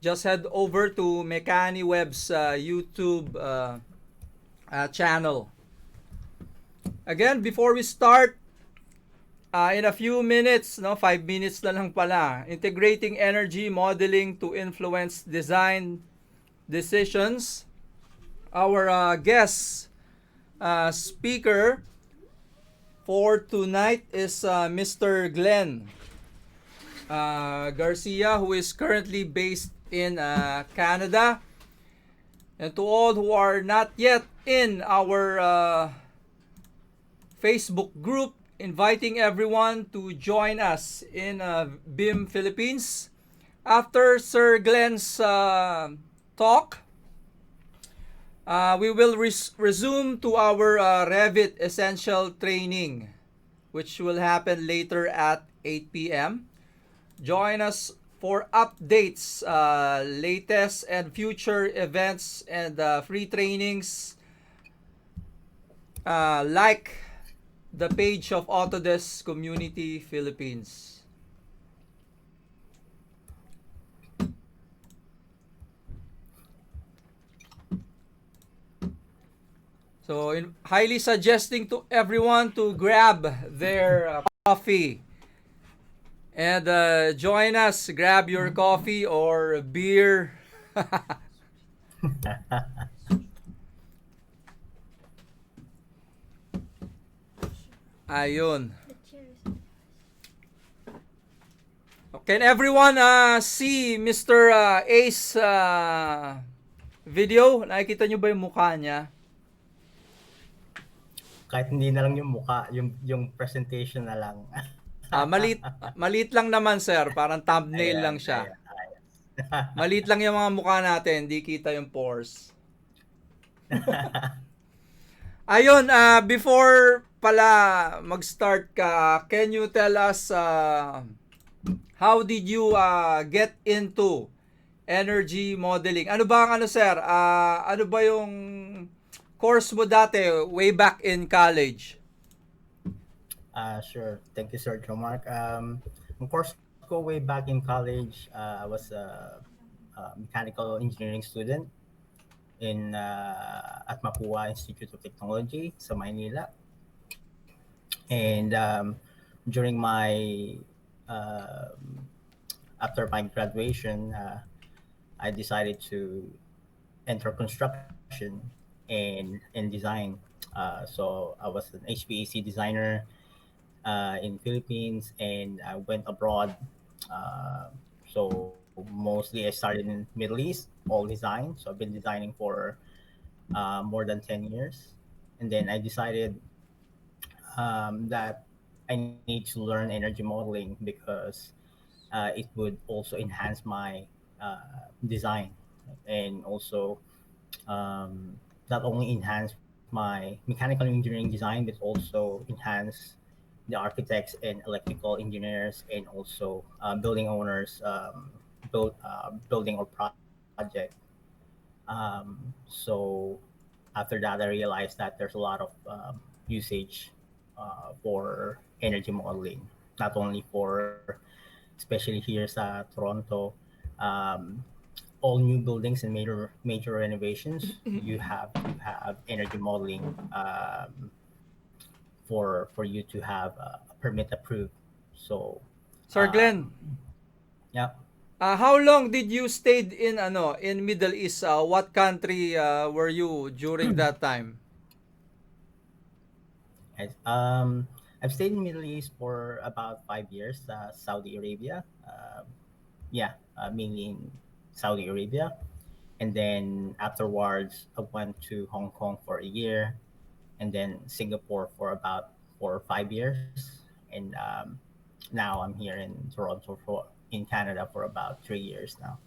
just head over to Mekani Web's YouTube channel. Again, before we start, in a few minutes, no, 5 minutes na lang pala, integrating energy modeling to influence design decisions. Our guest speaker for tonight is Mr. Glenn Garcia, who is currently based in Canada. And to all who are not yet in our Facebook group, inviting everyone to join us in BIM Philippines. After Sir Glenn's talk, we will resume to our Revit Essential Training, which will happen later at 8 p.m. Join us for updates, latest and future events, and free trainings. Like the page of Autodesk Community Philippines. So, highly suggesting to everyone to grab their coffee and join us. Grab your coffee or beer. Ayun. Can everyone see Mr. Ace video? Nakikita nyo ba yung mukha niya? Kahit hindi na lang yung mukha, yung presentation na lang. Maliit lang naman, sir. Parang thumbnail lang siya. Maliit lang yung mga mukha natin. Hindi kita yung pores. Ayun, before pala mag-start ka, can you tell us how did you get into energy modeling? Ano ba ang sir? Ano ba yung course mo dati way back in college? Sure. Thank you, Sir Jomark. Of course, go way back in college. I was a mechanical engineering student at Mapua Institute of Technology sa Maynila. And during after my graduation, I decided to enter construction and design. So I was an HVAC designer in Philippines, and I went abroad. So mostly I started in Middle East, all design. So I've been designing for more than 10 years. And then I decided that I need to learn energy modeling because it would also enhance my design, and also not only enhance my mechanical engineering design, but also enhance the architects and electrical engineers, and also building owners building or project. So after that, I realized that there's a lot of usage for energy modeling, not only for, especially here sa Toronto, all new buildings and major renovations, you have to have energy modeling for you to have a permit approved. So, Sir Glenn, yeah. how long did you stayed in Middle East? What country were you during that time? Yes. I've stayed in Middle East for about 5 years. Saudi Arabia, mainly in Saudi Arabia, and then afterwards I went to Hong Kong for a year, and then Singapore for about 4 or 5 years, and now I'm here in Toronto in Canada for about 3 years now.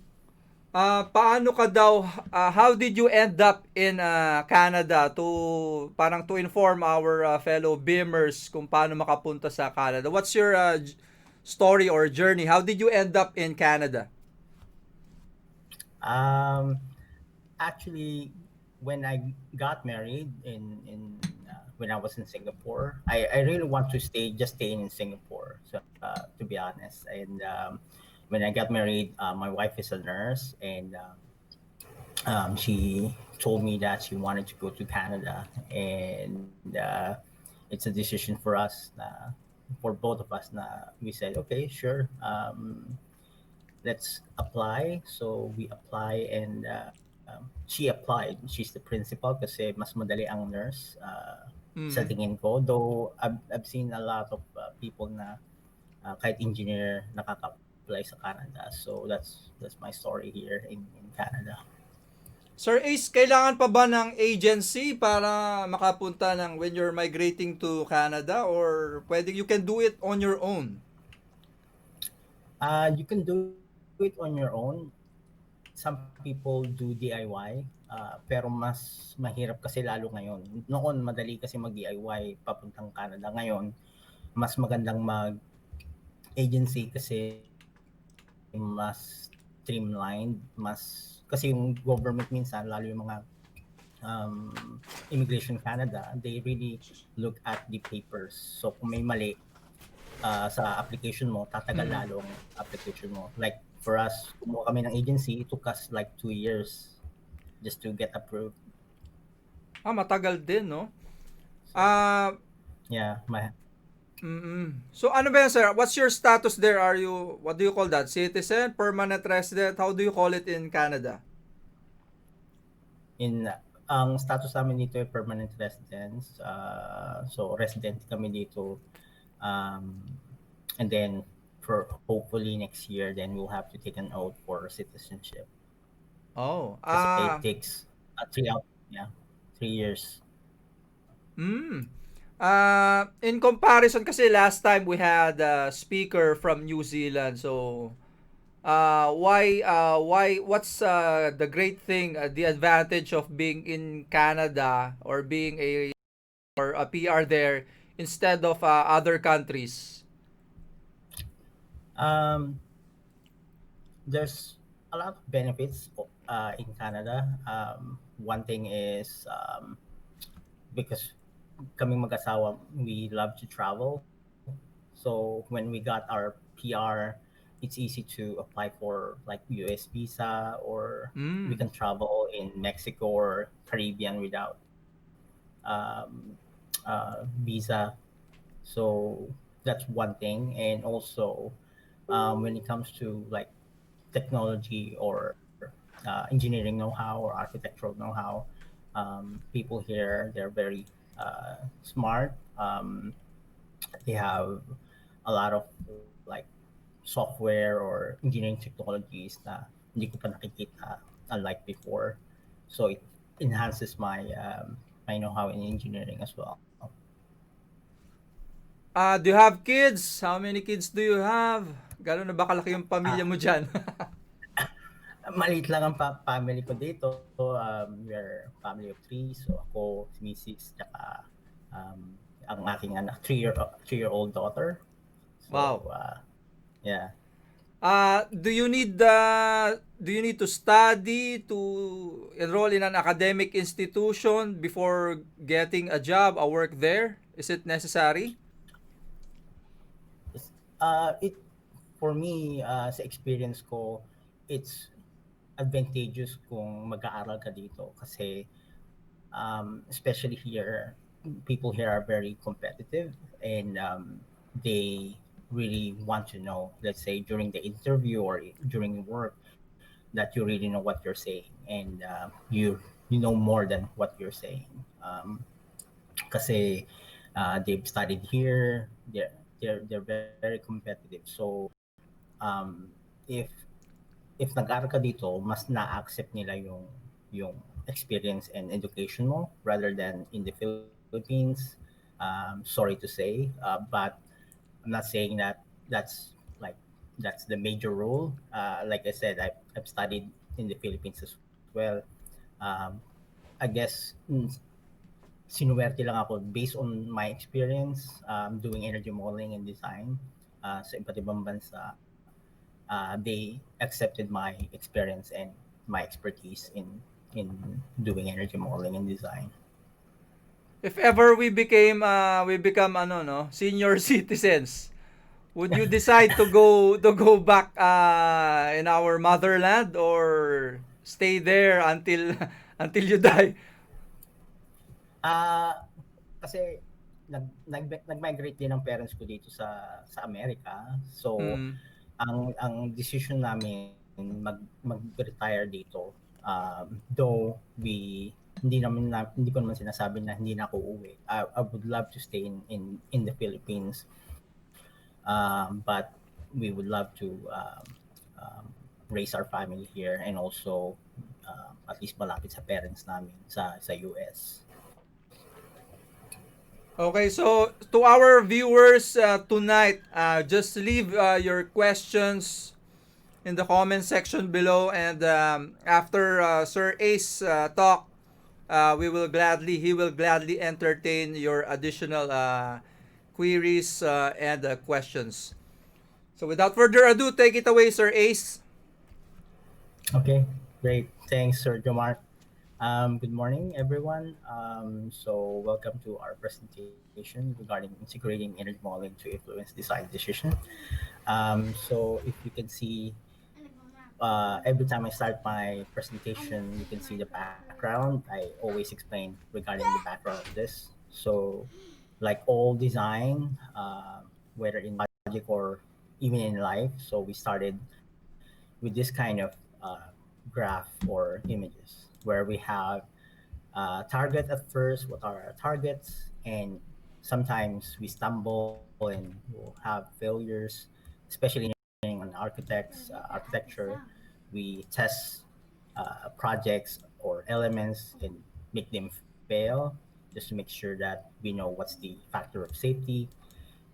Paano ka daw, how did you end up in Canada to parang to inform our fellow BIMers kung paano makapunta sa Canada? What's your story or journey? How did you end up in Canada? Actually, when I got married when I was in Singapore, I really want to stay in Singapore. So to be honest, and when I got married, my wife is a nurse, and she told me that she wanted to go to Canada, and it's a decision for us, for both of us. We said, okay, sure, let's apply. So we apply, and she applied. She's the principal kasi mas madali ang nurse. Sa Mm. tingin ko, though I've seen a lot of people na kahit engineer nakaka-apply sa Canada. So that's my story here in Canada. Sir Ace, kailangan pa ba ng agency para makapunta ng when you're migrating to Canada or pwede you can do it on your own? You can do it on your own. Some people do DIY, pero mas mahirap kasi lalo ngayon. Noon, madali kasi mag-DIY papuntang Canada. Ngayon, mas magandang mag-agency kasi mas streamlined, kasi yung government minsan, lalo yung mga Immigration Canada, they really look at the papers. So kung may mali, sa application mo, tatagal Mm. lalo ang application mo. Like for us, kumuha kami ng agency, it took us like 2 years just to get approved. Matagal din, no? So Ah, yeah, so ano ba yan, sir? What's your status there? Are you, what do you call that? Citizen, permanent resident? How do you call it in Canada? ang status namin dito ay permanent residence. So resident kami dito. Um, and then for hopefully next year, then we'll have to take an oath for citizenship. Oh, Kasi it takes 3 years. mm. In comparison kasi last time we had a speaker from New Zealand. So, why what's the great thing, the advantage of being in Canada or being a PR there instead of other countries? Um, there's a lot of benefits in Canada. One thing is because kaming mag-asawa, we love to travel. So when we got our PR, it's easy to apply for like US visa, or we Mm. can travel in Mexico or Caribbean without visa. So that's one thing. And also, when it comes to like technology or engineering know-how or architectural know-how, people here, they're very smart. They have a lot of like software or engineering technologies na hindi ko pa nakikita, unlike before. So it enhances my know-how in engineering as well. Do you have kids? How many kids do you have? Gano'n na ba kalaki yung pamilya Ah, mo dyan? maliit lang ang family ko dito. We're family of three. So ako, si Mrs. Tsaka ang aking anak, 3-year-old daughter. Wow. So yeah. Do you need to study to enroll in an academic institution before getting a job, a work there? Is it necessary? It for me, sa experience ko, it's advantageous kung mag-aaral ka dito kasi especially here, people here are very competitive, and they really want to know, let's say during the interview or during work, that you really know what you're saying, and you know more than what you're saying. Kasi they've studied here, they're very competitive. So if nag-aral ka dito, mas na-accept nila yung experience and education mo rather than in the Philippines. Sorry to say, but I'm not saying that that's like that's the major rule. Like I said, I've studied in the Philippines as well. Um, I guess sinuwerte lang ako based on my experience doing energy modeling and design sa iba't ibang bansa. They accepted my experience and my expertise in doing energy modeling and design. If ever we become ano no, senior citizens, Would you decide to go back in our motherland or stay there until until you die? Ah, kasi nag-migrate din ang parents ko dito sa Amerika. So, Hmm. ang decision namin mag-retire dito. Though hindi ko naman sinasabi na hindi na ako uuwi. I would love to stay in the Philippines. But we would love to raise our family here and also at least malapit sa parents namin sa US. Okay, so to our viewers tonight, just leave your questions in the comment section below, and after Sir Ace talk, he will gladly entertain your additional queries and questions. So without further ado, take it away, Sir Ace. Okay, great. Thanks, Sir Jomar. Good morning, everyone. So, welcome to our presentation regarding integrating energy modeling to influence design decision. So, if you can see, every time I start my presentation, you can see the background. I always explain regarding the background of this. So, like all design, whether in project or even in life, so we started with this kind of graph or images where we have target at first, what are our targets, and sometimes we stumble and we'll have failures, especially in engineering on architecture. We test projects or elements and make them fail just to make sure that we know what's the factor of safety.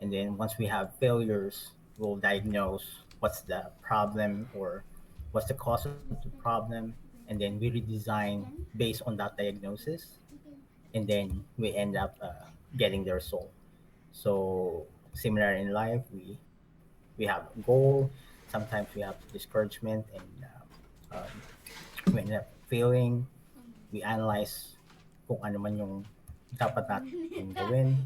And then once we have failures, we'll diagnose what's the problem or what's the cause of the problem, and then we redesign based on that diagnosis, and then we end up getting the result. So similar in life, we have a goal. Sometimes we have discouragement, and we end up failing. We analyze kung ano man yung dapat natin gawin,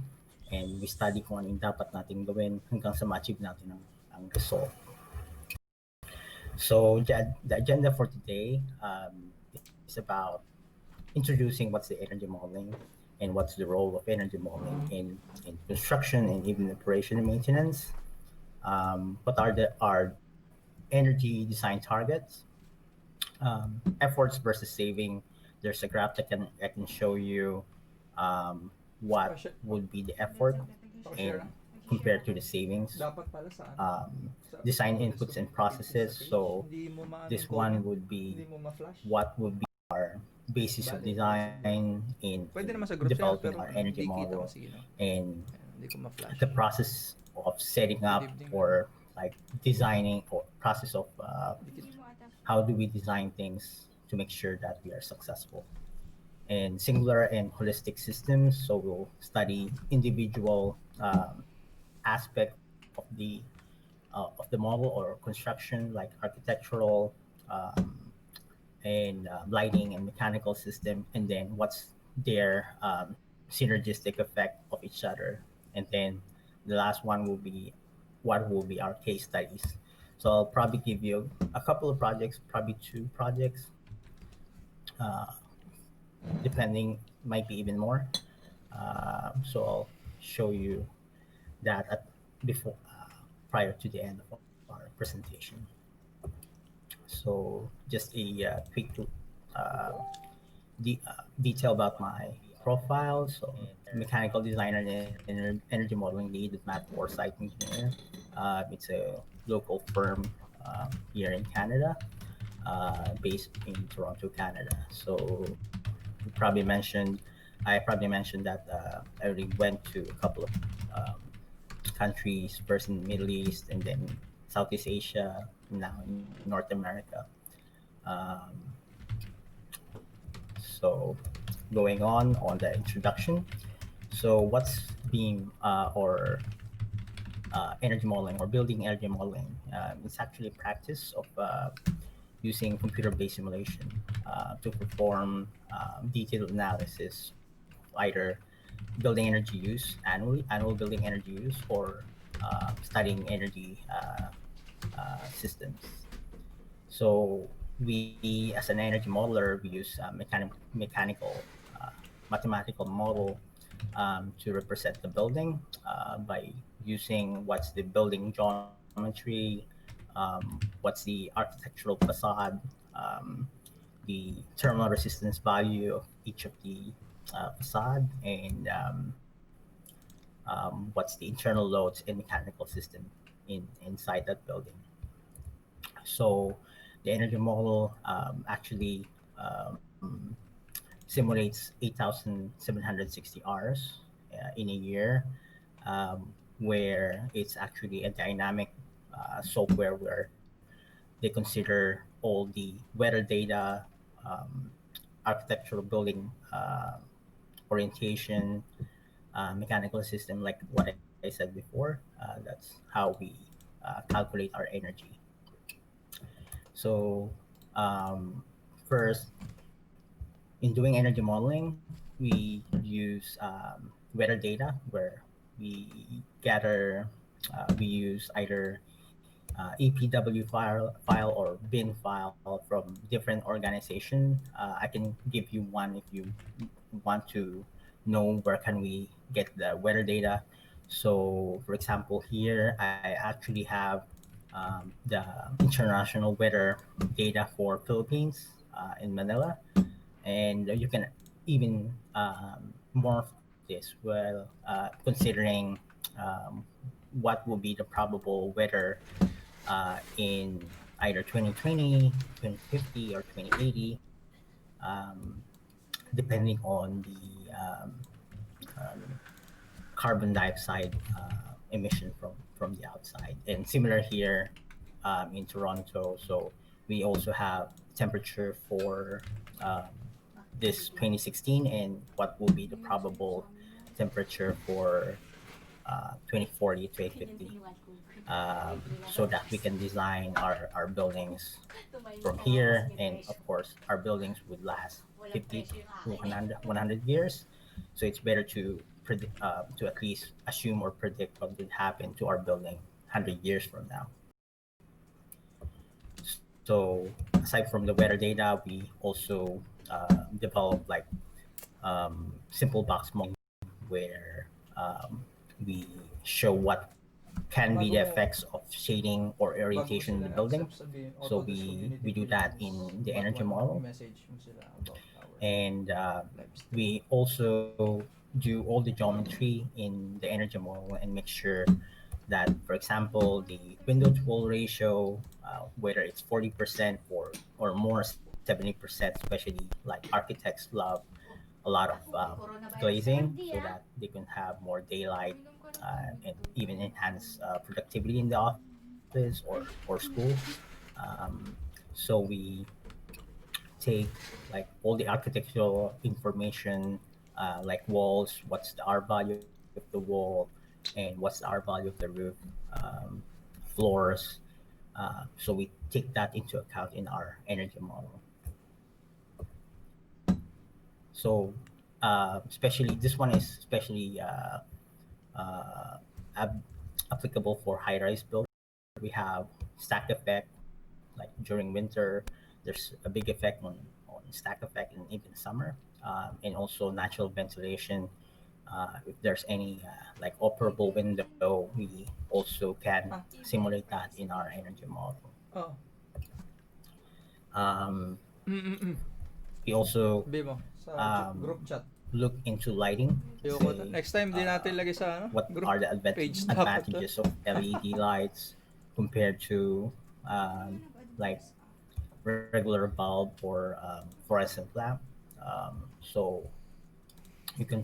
and we study kung ano yung dapat natin gawin hanggang sa ma-achieve natin ang result. So the agenda for today is about introducing what's the energy modeling and what's the role of energy modeling in construction and even operation and maintenance. What are our energy design targets? Efforts versus saving. There's a graph that can show you what would be the effort and compared to the savings. Dapat pala sa ano? Design inputs and processes. So Hindi mo maano this yung one comment, would be hindi mo ma-flash. what would be our basis of design Pwede in naman sa group chat, developing pero our energy hindi kita model kasi, no? and Hindi ko ma-flash. the process of setting Good up evening. or like designing or process of Dikit. how do we design things to make sure that we are successful and singular and holistic systems. So we'll study individual aspect of the model or construction, like architectural and lighting and mechanical system, and then what's their synergistic effect of each other, and then the last one will be what will be our case studies. So I'll probably give you a couple of projects, probably two projects, uh, depending, might be even more. So I'll show you that before prior to the end of our presentation. So just a quick detail about my profile. So mechanical designer and energy modeling lead at Matt Forsyth Engineer. It's a local firm here in Canada, based in Toronto, Canada. So we probably mentioned, I probably mentioned that I already went to a couple of um, countries, first in the Middle East and then Southeast Asia, now in North America. Um, so going on the introduction. So what's being energy modeling or building energy modeling? It's actually a practice of using computer-based simulation to perform detailed analysis of either building energy use annual building energy use or studying energy systems. So we, as an energy modeler, we use mechanical, uh, mathematical model to represent the building by using what's the building geometry, what's the architectural facade, um, the thermal resistance value of each of the facade, and what's the internal loads and mechanical system inside that building. So the energy model actually um, simulates 8,760 hours in a year, where it's actually a dynamic software where they consider all the weather data, um, architectural building orientation, mechanical system, like what I said before. That's how we calculate our energy. So, um, first, in doing energy modeling, we use weather data where we gather, we use either EPW file or bin file from different organization. I can give you one if you want to know where can we get the weather data. So, for example, here I actually have the international weather data for Philippines in Manila, and you can even morph this well, considering um, what will be the probable weather in either 2020, 2050, or 2080, um, depending on the carbon dioxide emission from the outside. And similar here in Toronto. So we also have temperature for this 2016 and what will be the probable temperature for 2040, 2050, so that we can design our buildings from here. And of course, our buildings would last 50 to 100 years. So it's better to at least assume or predict what would happen to our building 100 years from now. So aside from the weather data, we also develop like simple box modeling where we show what can be Bago the mo, effects of shading or bago mo orientation in sila the building. accept, sabihin, So auto this we community do that Philippines. in the energy Baguhan mo, model, i-message mo sila about our and lifestyle. we also do all the geometry in the energy model and make sure that, for example, the window to wall ratio, whether it's 40% or more, 70%, especially like architects love a lot of glazing so that they can have more daylight and even enhance productivity in the office or school. Um, so we take like all the architectural information, like walls, what's the R value of the wall, and what's the R value of the roof, um, floors. So we take that into account in our energy model. So especially this one is especially uh, ab- applicable for high-rise buildings where we have stack effect. Like during winter, there's a big effect on stack effect and even summer, and also natural ventilation. If there's any like operable window, we also can Ah, simulate that in our energy model. oh. Um, Mm-mm-mm. we also Sabi mo, sa group um, chat. look into lighting. Ayoko to. Say Next time, di natin lagay sa what group are the page dapat to. advantages of LED lights compared to like regular bulb or fluorescent lamp. So you can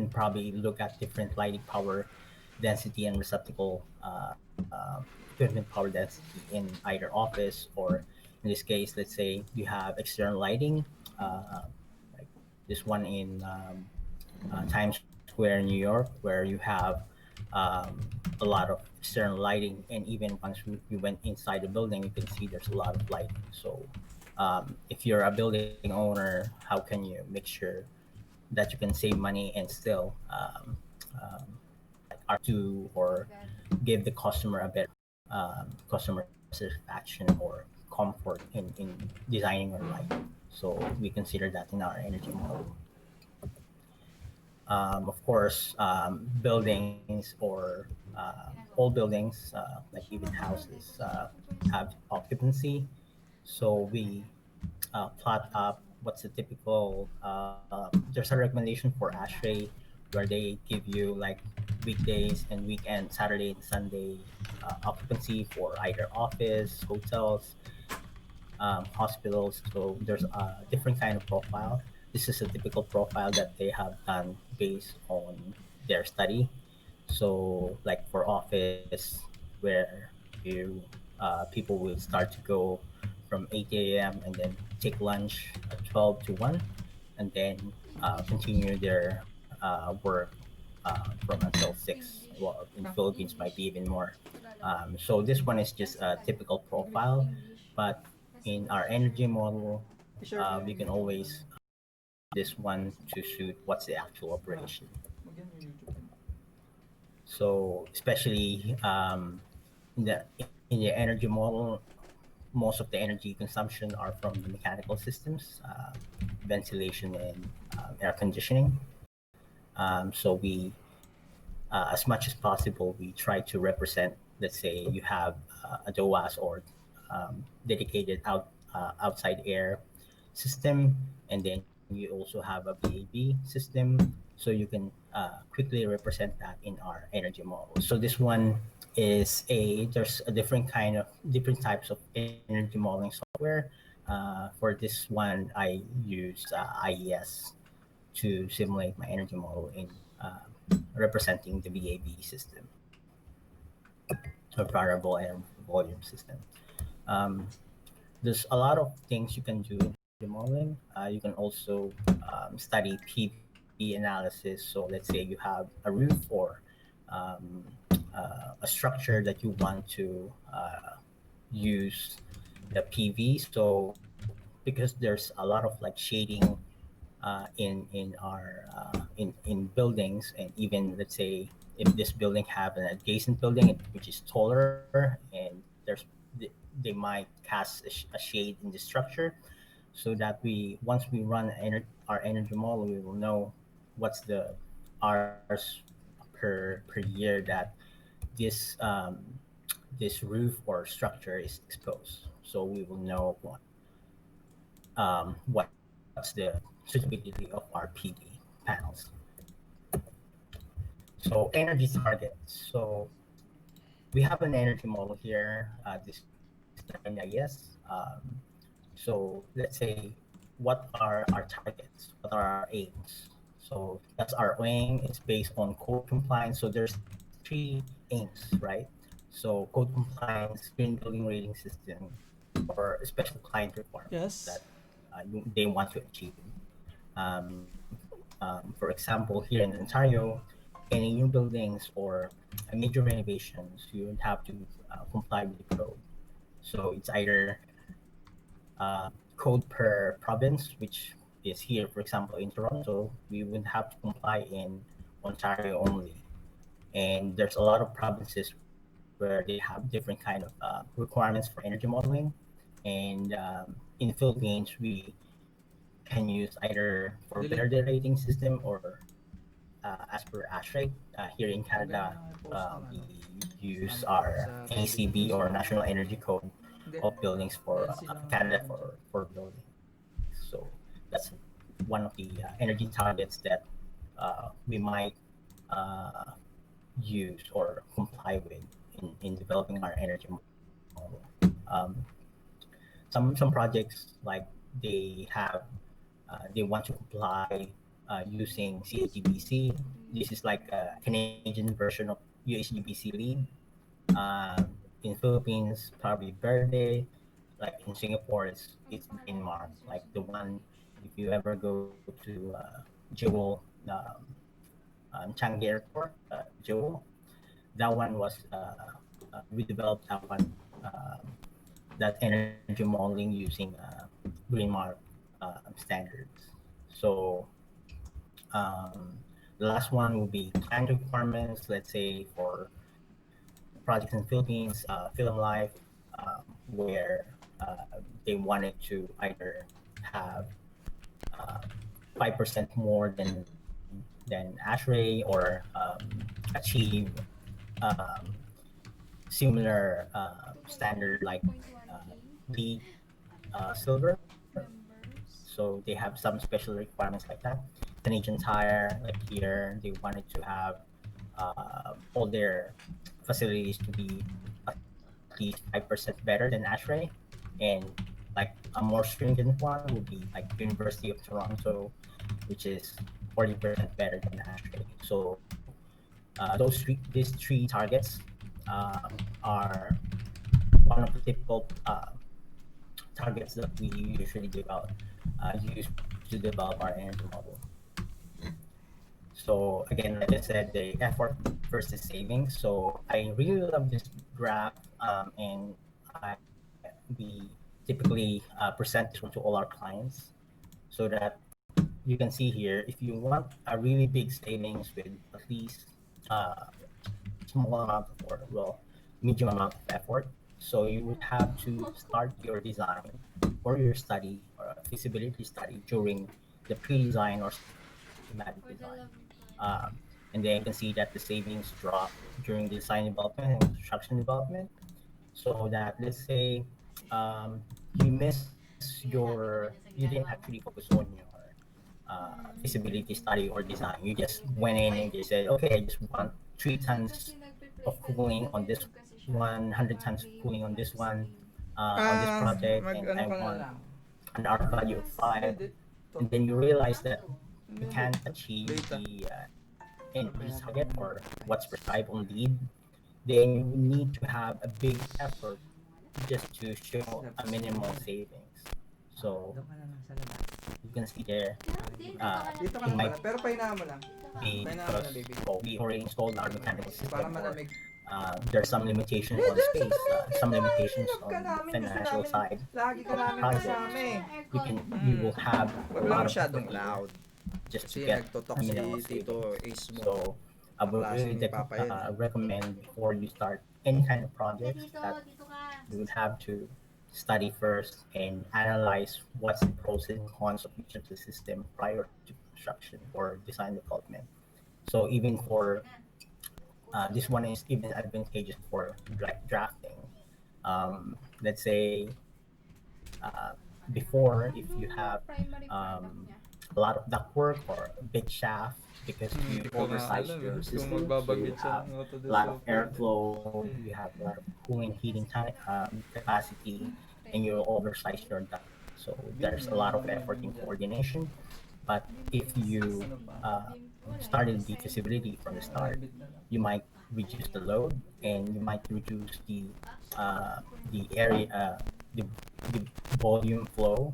probably look at different lighting power density and receptacle equipment power density in either office or in this case, let's say you have external lighting, like this one in Times Square in New York, where you have um, a lot of external lighting, and even once we went inside the building, you can see there's a lot of lighting. So if you're a building owner, how can you make sure that you can save money and still like or give the customer a better customer satisfaction or comfort in designing our life. So we consider that in our energy model. Of course, buildings or all buildings, like even houses, have occupancy. So we plot up what's the typical. There's a recommendation for ASHRAE where they give you like weekdays and weekend, Saturday and Sunday occupancy for either office, hotels, hospitals. So there's a different kind of profile. This is a typical profile that they have done based on their study. So, like for office, where you people will start to go from 8 a.m. and then take lunch at 12 to 1, and then continue their work from until 6. Well, in Philippines, might be even more. So this one is just a typical profile, but in our energy model, I-share ko we yung can YouTube always link. this one to suit what's the actual Ah, operation. magyan yung YouTube link. So especially in the energy model, most of the energy consumption are from the mechanical systems, ventilation and air conditioning. So we, as much as possible, we try to represent. Let's say you have a DOAS or dedicated outside air system, and then you also have a VAV system, so you can quickly represent that in our energy model. So this one is there's a different types of energy modeling software. For this one, I use IES to simulate my energy model in representing the VAV system, a variable air volume system. Um, there's a lot of things you can do in energy modeling. You can also study PV analysis. So let's say you have a roof or um, a structure that you want to use the PV. So because there's a lot of like shading in our in buildings, and even let's say if this building have an adjacent building which is taller, and there's they might cast a shade in the structure, so that we once we run our energy model, we will know what's the hours per year that this this roof or structure is exposed. So we will know what's the suitability of our PV panels. So energy targets. So we have an energy model here. This is done in IES. So let's say, what are our targets? What are our aims? So that's our aim. It's based on code compliance. So there's three aims, right? So code compliance, green building rating system, or special client requirements that Yes. they want to achieve. Um, for example, here in Ontario, any new buildings or major renovations, you would have to comply with the code. So it's either code per province, which is here, for example, in Toronto, we would have to comply in Ontario only. And there's a lot of provinces where they have different kind of requirements for energy modeling. And in the Philippines, we can use either for Delete. Verde rating system or as per ASHRAE. Here in Lagay mo Canada, na post ng we ano. use Ano, our sa public NECB or post. National Energy Code Hindi. of buildings for NC lang ang Canada meron dyan. for buildings. So that's one of the energy targets that we might uh, use or comply with in developing our energy model. Um, some projects like they want to comply using CHGBC. This is like a Canadian version of UHGBC lead. In Philippines, probably Verde. Like in Singapore, it's Green Mark. Like the one, if you ever go to Jewel, Changi Airport, Jewel, that one was we developed that one, that energy modeling using Green Mark standards. So um, The last one will be client requirements. Let's say for projects in Philippines, Film Life, where they wanted to either have uh, 5% more than ASHRAE or achieve um, similar standard like LEED silver. So they have some special requirements like that. Canadian Tire, like here, they wanted to have all their facilities to be at least 5% better than ASHRAE. And like a more stringent one would be like University of Toronto, which is 40% better than ASHRAE. So these three targets are one of the typical targets that we usually use to develop our energy model. So again, like I said, the effort versus savings. So I really love this graph, and we typically present this one to all our clients so that you can see here if you want a really big savings with at least uh, small amount of, or well, medium amount of effort. So you would have to start your design or your study or a feasibility study during the pre-design or schematic design. Um, and then you can see that the savings drop during the design development and construction development. So that let's say you didn't actually focus on your feasibility study or design. You just went in and just said, okay, I just want 3 tons of cooling on this one, 100 tons of cooling on this one, on this project, Mag and ano I ka na want lang. an R value of five. Hindi, to. And then you realize that you Hindi, can't achieve wait ah. the energy target or what's prescribed on lead, then you need to have a big effort just to show a minimal savings. So Doon ka na lang sa labas. you can see there, Dito ka it lang might pala, pero pahinaan mo lang. be Pahinaan mo because na, baby. we already installed our mechanical Para system, or malamig. there's some limitations on Diyan sa space, paligid ka some namin. limitations Love ka on the namin. Gusto financial namin. side Lagi ka of the namin project. kasama eh. You will have a Wag lang lot of masyadong effort here loud. just to Kasi get nagtotok a si minimal Tito savings. Ace mo. So I would Kaklase really ni Papa yan eh. recommend before you start any kind of projects that you would have to study first and analyze what's the pros and cons of each of the system prior to construction or design development. So even for this one is even advantageous for drafting. Let's say before, if you have um, a lot of ductwork or a big shaft because you Hindi ko nga oversized alam your eh. Kung system, so you magbabanggit siya have ng a lot of Autodesk software. airflow, you have a lot of cooling, heating capacity, and you oversize your duct. So there's a lot of effort in coordination. But if you started the feasibility from the start, Private na lang. you might reduce the load and you might reduce the area, the volume flow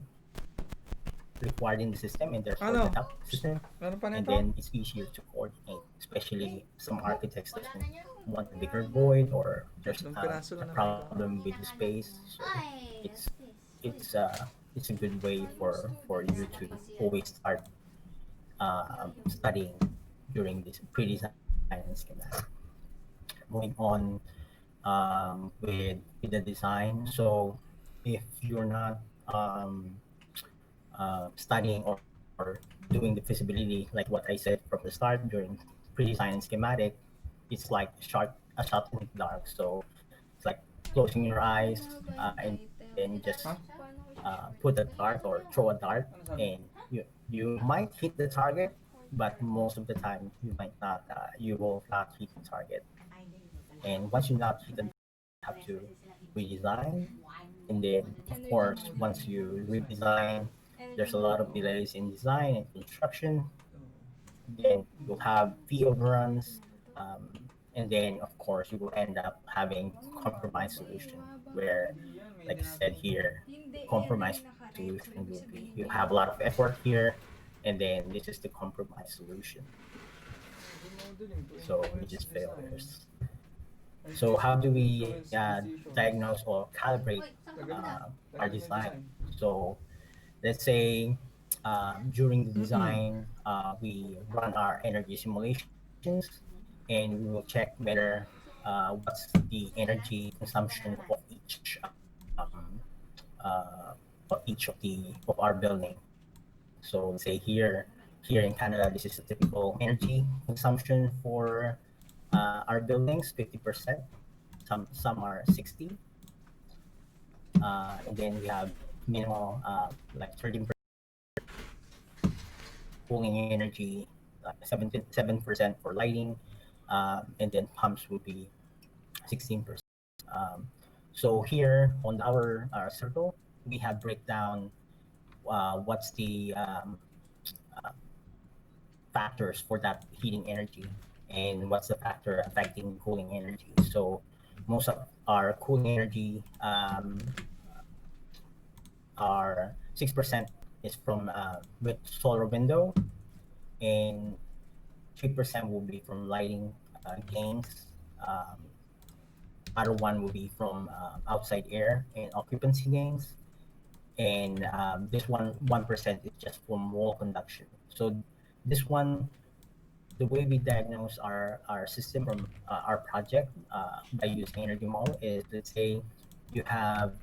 required in the system and therefore the Ano? duct system. Meron pa And nito? then it's easier to coordinate, especially some architects doesn't want a bigger void or there's Tatlong piraso a lang naman ito. problem with the space. So it's it's uh it's a good way for you to always start studying during this pre-design and schematic. Going on with the design. So if you're not studying or doing the feasibility, like what I said from the start during pre-design and schematic, it's like a shot in the dark. So it's like closing your eyes and then you just Ha? put a dart or throw a dart, Ano and sabi? you might hit the target, but most of the time you might not. You will not hit the target. And once you not hit the target, you have to redesign. And then, of course, once you redesign, there's a lot of delays in design and construction. Then you'll have fee overruns. Um, and then, of course, you will end up having compromise solution where, like I said here, the compromise solution will be you have a lot of effort here, and then this is the compromise solution. So we just failures. So how do we diagnose or calibrate Tagal na. our Tagal mo yung design? design. So let's say During the Mm-mm. design, we run our energy simulations, and we will check whether what's the energy consumption of each of our building. So let's say here in Canada, this is a typical energy consumption for our buildings, 50%. Some are 60, and then we have minimal like 13% cooling energy, like 7% for lighting, and then pumps would be 16%. Um, so here on our circle, we have breakdown what's the uh, factors for that heating energy and what's the factor affecting cooling energy. So most of our cooling energy are 6% is from with solar window, and 3% will be from lighting gains. Um, Other one will be from outside air and occupancy gains, and this 1% is just from wall conduction. So this one, the way we diagnose our system from our project by using energy model is, let's say you have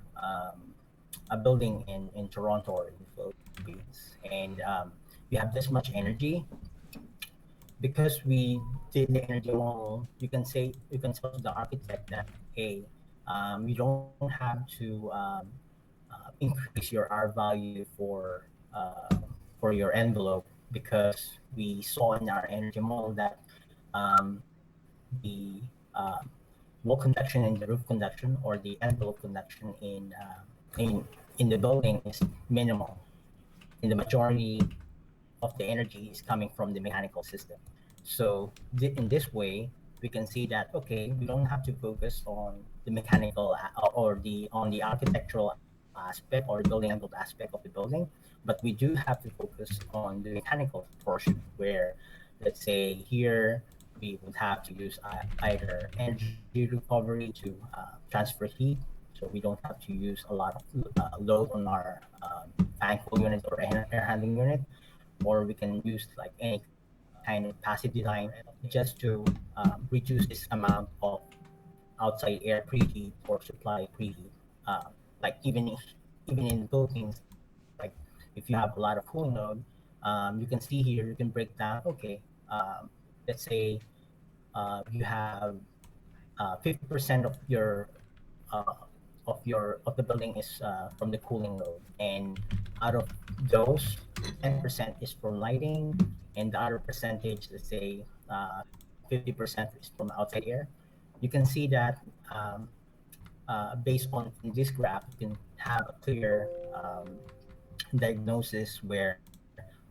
a building in Toronto or in the Philippines, and you have this much energy. Because we did the energy model, you can tell to the architect that, hey, you don't have to increase your R value for your envelope, because we saw in our energy model that the wall conduction and the roof conduction or the envelope conduction in the building is minimal, and the majority of the energy is coming from the mechanical system. So in this way, we can see that, okay, we don't have to focus on the mechanical or the on the architectural aspect or building envelope aspect of the building, but we do have to focus on the mechanical portion where, let's say here, we would have to use either energy recovery to transfer heat, so we don't have to use a lot of load on our fan cool unit or air handling unit, or we can use like any kind of passive design just to reduce this amount of outside air preheat or supply preheat. Like even in the Philippines, like if you have a lot of cooling load, you can see here, you can break down. Okay, let's say you have 50% of the building is from the cooling load, and out of those, 10% is from lighting, and the other percentage, let's say 50% is from outside air. You can see that um, based on in this graph, you can have a clear diagnosis where,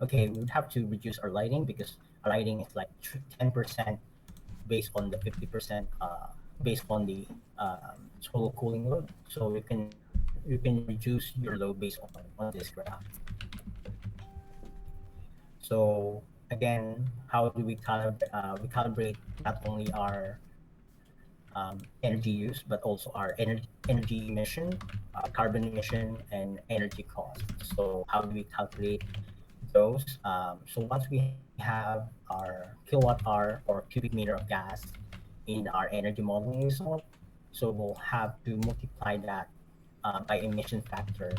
okay, we would have to reduce our lighting because our lighting is like 10% based on the 50% based on the total cooling load. So you can reduce your load based on this graph. So again, how do we calibrate not only our energy use but also our energy emission, carbon emission, and energy cost. So how do we calculate those? So once we have our kilowatt hour or cubic meter of gas in our energy modeling result, so we'll have to multiply that by emission factor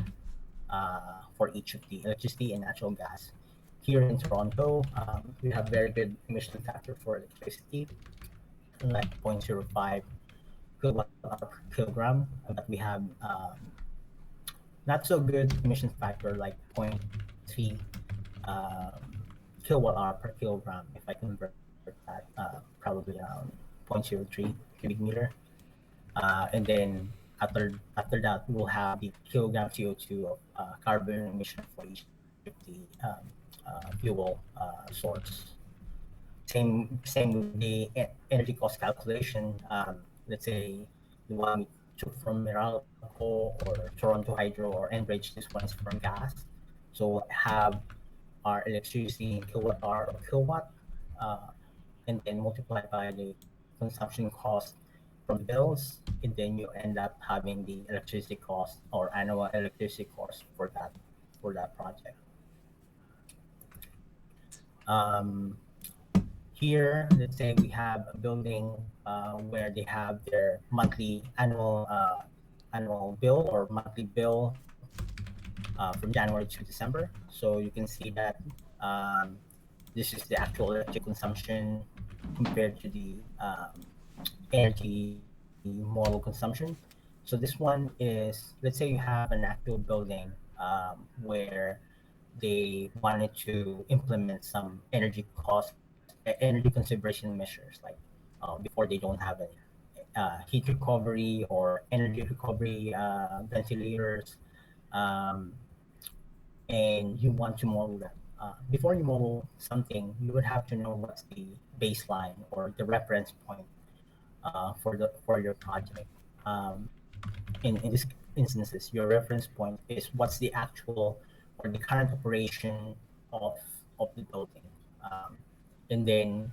for each of the electricity and natural gas. Here in Toronto, we have very good emission factor for electricity, like 0.05 kilowatt hour per kilogram, but we have not so good emission factor like zero point 0.3 kilowatt hour per kilogram. If I convert that, probably around 0.03 cubic meter. And then after that, we'll have the kilogram CO2 of carbon emission for each of the fuel source. Same with the energy cost calculation. Let's say the one we took from Meralco or Toronto Hydro or Enbridge. This one is from gas. So we'll have our electricity in kilowatt hour or kilowatt, uh, and then multiply by the consumption cost from the bills, and then you end up having the electricity cost or annual electricity cost for that project. Um, Here, let's say we have a building where they have their monthly annual bill or monthly bill from January to December. So you can see that um, this is the actual electric consumption compared to the energy model consumption. So this one is, let's say you have an actual building where they wanted to implement some energy conservation measures, like before they don't have any heat recovery or energy recovery ventilators, um, and you want to model that. Before you model something, you would have to know what's the baseline or the reference point for your project. In this instances, your reference point is what's the actual or the current operation of the building, and then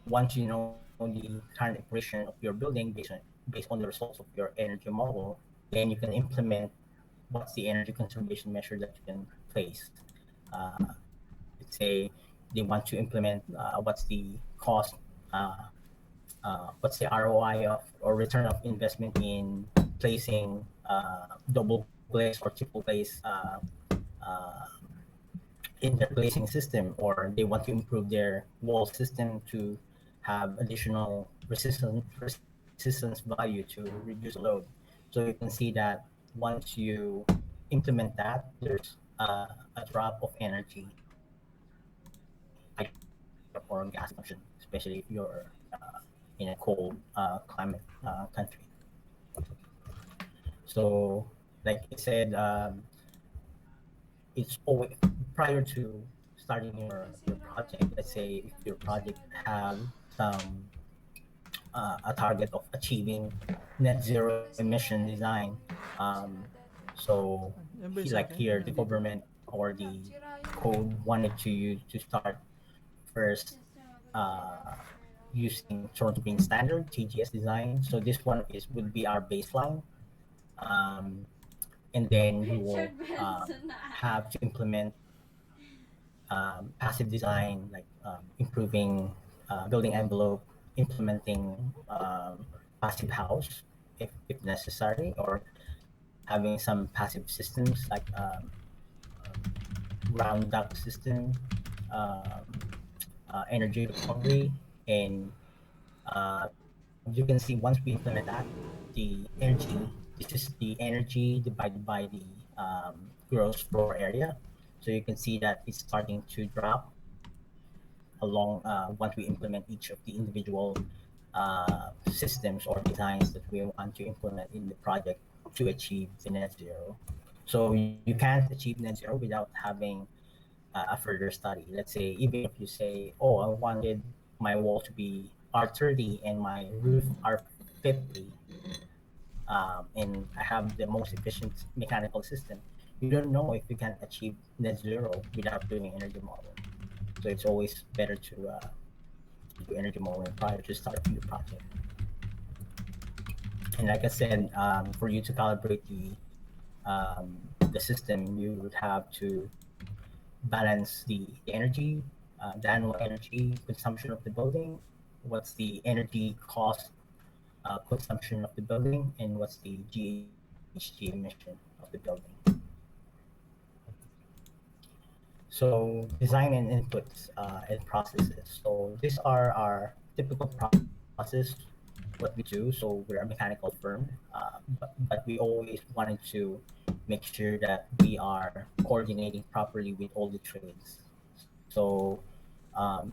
once you know the current operation of your building based on the results of your energy model, then you can implement what's the energy conservation measure that you can place. Let's say they want to implement what's the cost, uh, what's the ROI of or return of investment in placing double glaze or triple glaze uh, in their glazing system, or they want to improve their wall system to have additional resistance value to reduce the load. So you can see that once you implement that, there's a drop of energy, either oil or gas consumption, especially if you're in a cold climate country. So, like I said, it's always prior to starting your project. Let's say if your project have some a target of achieving net zero emission design. Um, so Yan ba yung sa like akin? here, the Nandito. government or the code wanted to you to start first using Toronto Green Standard (TGS) design. So this one is would be our baseline, um, and then you will have to implement passive design, like improving building envelope, implementing passive house if necessary, or having some passive systems like round duct system, um, energy recovery, and you can see once we implement that, the energy, this is the energy divided by the gross floor area. So you can see that it's starting to drop along once we implement each of the individual systems or designs that we want to implement in the project to achieve the net zero. So you can't achieve net zero without having a further study. Let's say even if you say, "Oh, I wanted my wall to be R30 and my roof R50, and I have the most efficient mechanical system," you don't know if you can achieve net zero without doing energy modeling. So it's always better to do energy modeling prior to start your project. And like I said, for you to calibrate the system, you would have to balance the energy, the annual energy consumption of the building, what's the energy cost consumption of the building, and what's the GHG emission of the building. So design and inputs and processes. So these are our typical process, what we do. So we're a mechanical firm, but we always wanted to make sure that we are coordinating properly with all the trades. So um,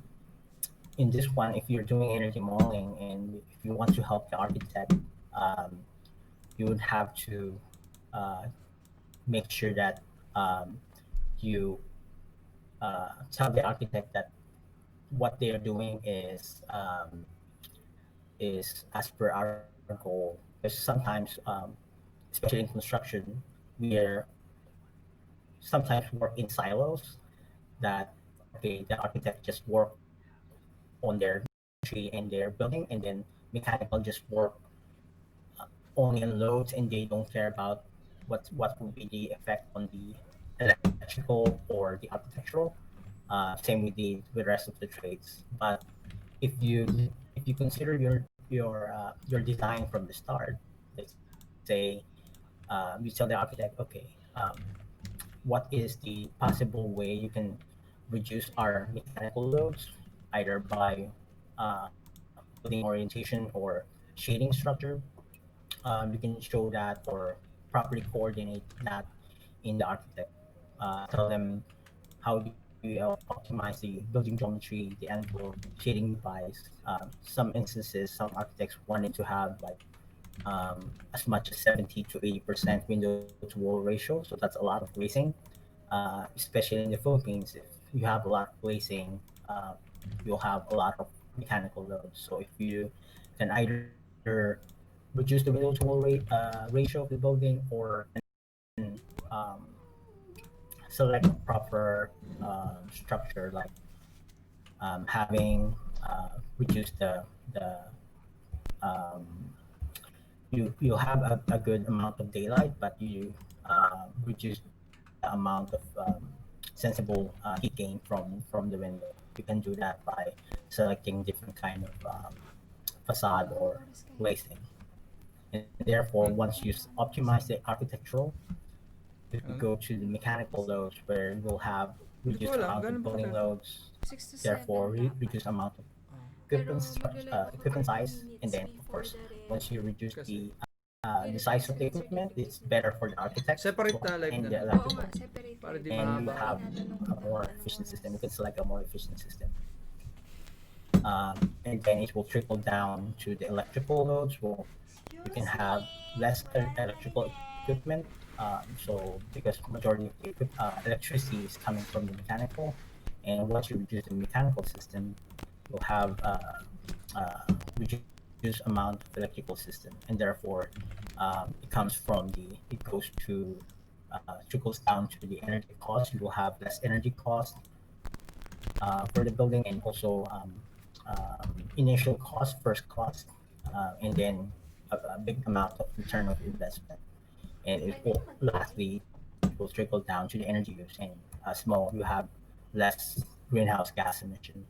in this one, if you're doing energy modeling and if you want to help the architect, um, you would have to uh, make sure that you tell the architect that what they are doing is as per our goal. Because sometimes, especially in construction, we are sometimes work in silos. That okay, the architect just work on their geometry and their building, and then mechanical just work only on loads, and they don't care about what will be the effect on the electrical or the architectural. Same with the rest of the trades. But if you consider your design from the start, let's say you tell the architect, okay, what is the possible way you can reduce our mechanical loads, either by building orientation or shading structure. You can show that or properly coordinate that in the architect. Tell them how do you optimize the building geometry, the envelope, shading device. Some instances, some architects wanted to have like as much as 70 to 80% window to wall ratio. So that's a lot of glazing, especially in the Philippines. If you have a lot of glazing, you'll have a lot of mechanical loads. So if you can either reduce the window to wall ratio of the building, or can select a proper structure, like having reduce the you'll have a good amount of daylight, but you reduce the amount of sensible heat gain from the window. You can do that by selecting different kind of facade or glazing. And therefore, once you optimize the architectural, you Ano? go to the mechanical loads, where you'll have Hindi ko reduced alam. amount of Ganun ba building katagal? loads, 6 to therefore 7 dapat. reduce amount of Oh. equipment, Pero magla-live ako equipment 30 size, and minutes then of before course the once you ref. reduce Kasi, the size of the equipment, it's better for the architect separate na live and na the lang. Oo electrical, nga, separate Para live. di and Kaya you nga mahaba. have tinatanong a kita more kung anong efficient system. oras. You can select a more efficient system. And then it will trickle down to the electrical loads. Well, you can Excuse have me! less Wala naman electrical yan. equipment. So because majority of the electricity is coming from the mechanical, and once you reduce the mechanical system, you'll have reduced amount of electrical system, and therefore it comes from it goes to trickles down to the energy cost. You will have less energy cost for the building, and also initial cost, first cost, and then a big amount of return of investment. And it Pwede will naman tayo. lastly it will trickle down to the energy use, and small you have less greenhouse gas emission.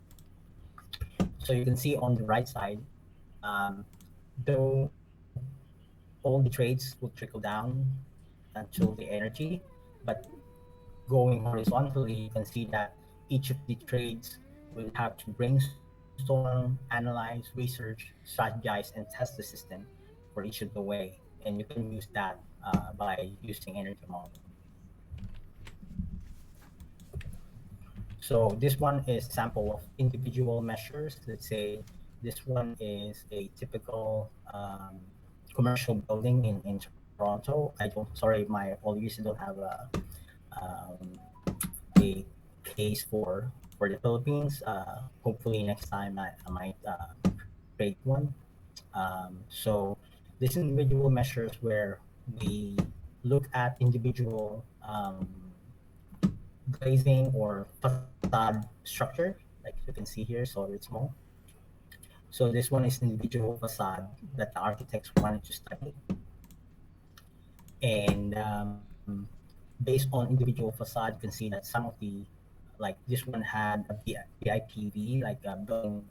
So you can see on the right side, um, though all the trades will trickle down until the energy, but going horizontally, you can see that each of the trades will have to brainstorm, analyze, research, strategize, and test the system for each of the way. And you can use that by using energy model. So this one is sample of individual measures. Let's say this one is a typical commercial building in Toronto. I don't, sorry, my all users don't have um, a case for the Philippines. Hopefully next time I might create one. So these individual measures where we look at individual glazing or facade structure, like you can see here. So it's small. So this one is individual facade that the architects wanted to study, and based on individual facade, you can see that some of the, like this one had a BIPV, like building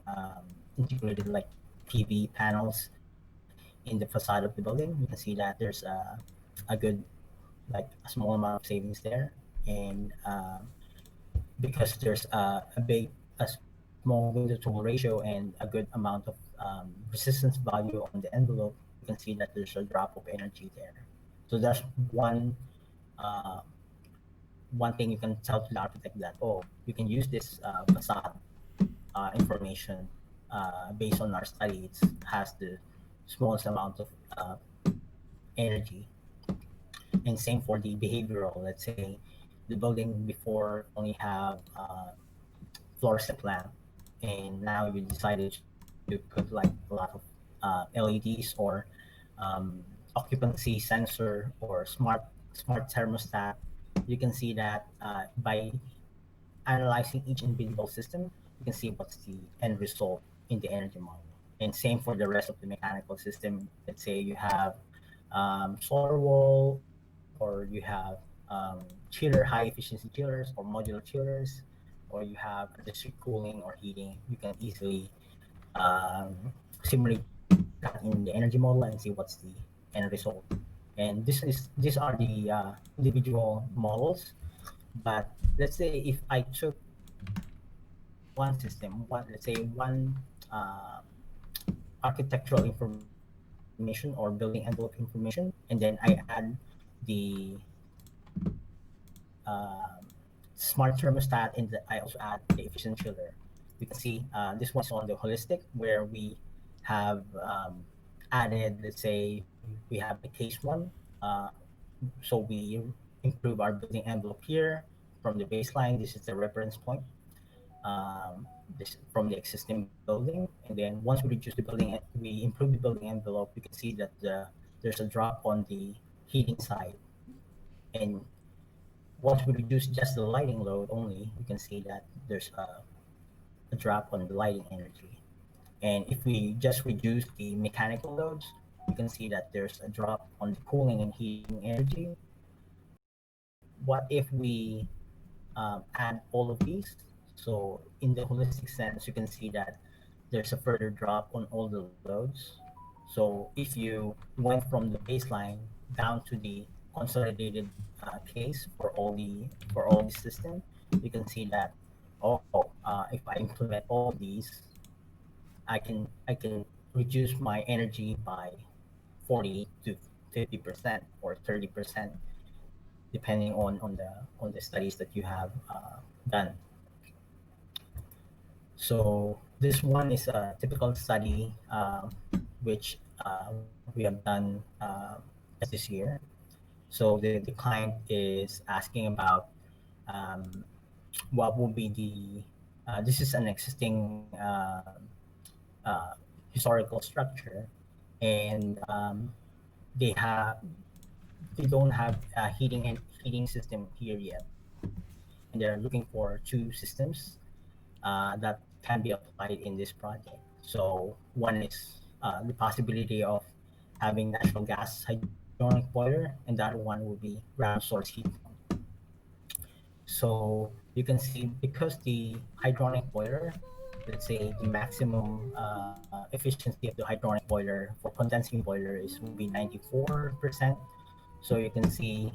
integrated like PV panels in the facade of the building. You can see that there's a good, like a small amount of savings there, and because there's a small window to wall ratio and a good amount of resistance value on the envelope, you can see that there's a drop of energy there. So that's one uh, one thing you can tell to the architect, that, oh, you can use this facade information based on our study. It has the smallest amount of energy. And same for the behavioral. Let's say the building before only have fluorescent lamp, and now you decided to put like a lot of LEDs or occupancy sensor or smart thermostat. You can see that by analyzing each individual system, you can see what's the end result in the energy model. And same for the rest of the mechanical system. Let's say you have solar wall, or you have chiller, high efficiency chillers or modular chillers. or you have a district cooling or heating, you can easily um, simulate that in the energy model and see what's the end result. And these are the individual models. But let's say if I took one system, one let's say one uh, architectural information or building envelope information, and then I add the um, smart thermostat, and I also add the efficient chiller. We can see this one is on the holistic, where we have added, let's say, we have the case one. Uh, so we improve our building envelope here from the baseline. This is the reference point, this from the existing building, and then once we reduce the building, we improve the building envelope. We can see that there's a drop on the heating side, and once we reduce just the lighting load only, we can see that there's a drop on the lighting energy. And if we just reduce the mechanical loads, we can see that there's a drop on the cooling and heating energy. But what if we add all of these? So in the holistic sense, you can see that there's a further drop on all the loads. So if you went from the baseline down to the consolidated case for all the system, you can see that if I implement all of these, I can reduce my energy by 40 to 50% or 30%, depending on the studies that you have done. So this one is a typical study, which we have done just this year. So the client is asking about um, what will be this is an existing uh, historical structure, and they have they don't have a heating system here yet, and they're looking for two systems that can be applied in this project. So one is the possibility of having natural gas hydronic boiler, and the other one will be ground source heat pump. So you can see, because the hydronic boiler, let's say the maximum efficiency of the hydronic boiler for condensing boiler is will be 94%. So you can see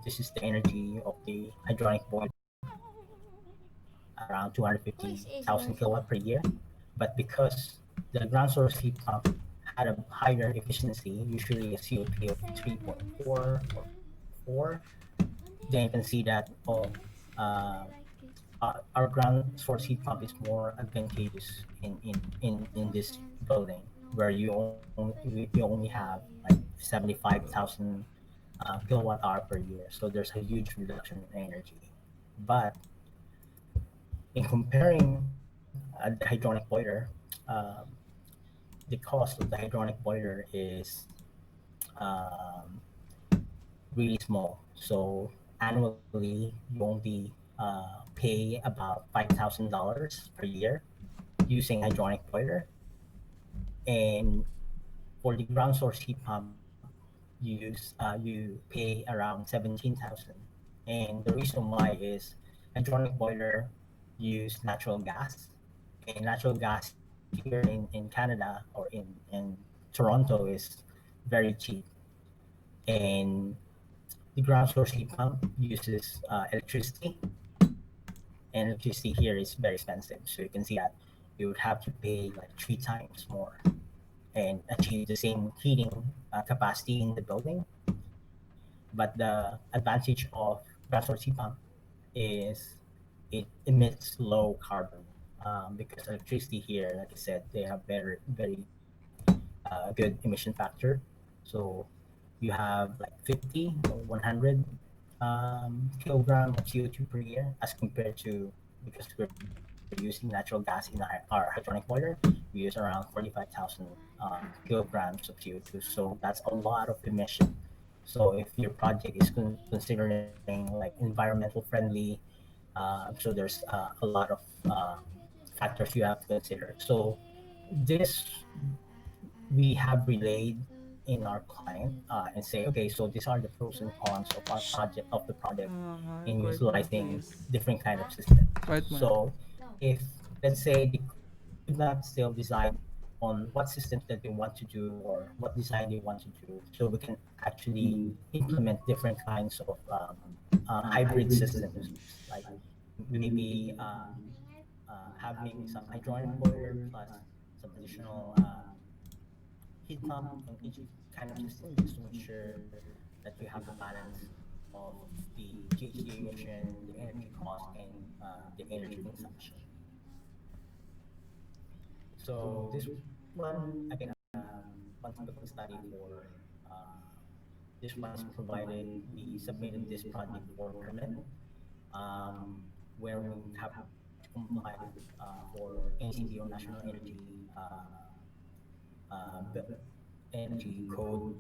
this is the energy of the hydronic boiler, around Who is 250,000 Asian? kilowatt per year. But because the ground source heat pump had a higher efficiency, usually a COP of 3.4 or 4, then you can see that, uh, our ground source heat pump is more advantageous in this building, where you only have like 75,000 kilowatt hour per year. So there's a huge reduction in energy. But in comparing the hydronic boiler, um, the cost of the hydronic boiler is um, really small. So annually, you only pay about $5,000 per year using hydronic boiler, and for the ground source heat pump, you pay around 17,000. And the reason why is hydronic boiler use natural gas, and natural gas here in Canada or in Toronto is very cheap. And the ground source heat pump uses electricity, and electricity here is very expensive. So you can see that you would have to pay like 3 times more and achieve the same heating capacity in the building. But the advantage of ground source heat pump is it emits low carbon, because electricity here, like I said, they have very good emission factor. So you have like 50 or 100 kilogram of CO2 per year, as compared to, because we're using natural gas in our hydronic boiler, we use around 45,000 kilograms of CO2. So that's a lot of emission. So if your project is considering like environmental friendly, so there's a lot of factors you have to consider. So this we have relayed in our client and say, okay, so these are the pros and cons of our project of the project in Quiet mo na utilizing please. different kind of systems. Quiet mo na. So if let's say they could not still decide on what systems that they want to do or what design they want to do, so we can actually implement different kinds of hybrid systems, like maybe having some hydraulic boiler plus some additional heat pump on each kind of system just to make sure that you have the balance of the GHG emission, the energy cost, and the energy consumption. So this one, again, one typical study for this one is provided. We submitted this project for permit, um, where we have to comply for NCBO National uh, Energy Code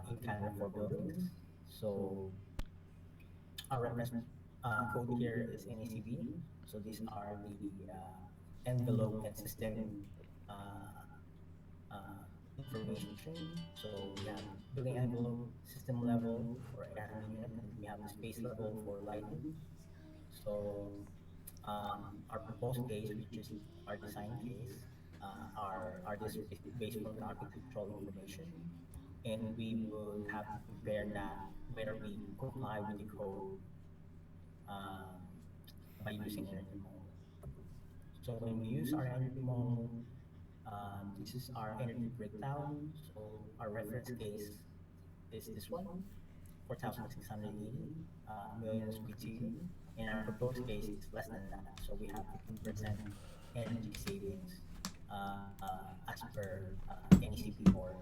in Canada for buildings. So our reference code here is NACB. So these are the envelope and system uh, information. So we have building envelope, system level for air handling unit, and we have the space level for lighting. So our proposed case, which is our design case, are this based from the architectural information, and we would have to compare that whether we comply with the code um, by using energy model. So when we use our energy model, this is our energy breakdown. So our reference case is this one, 4,680 millions BTU. And our proposed case is less than that. So we have 15% energy savings as per NECP or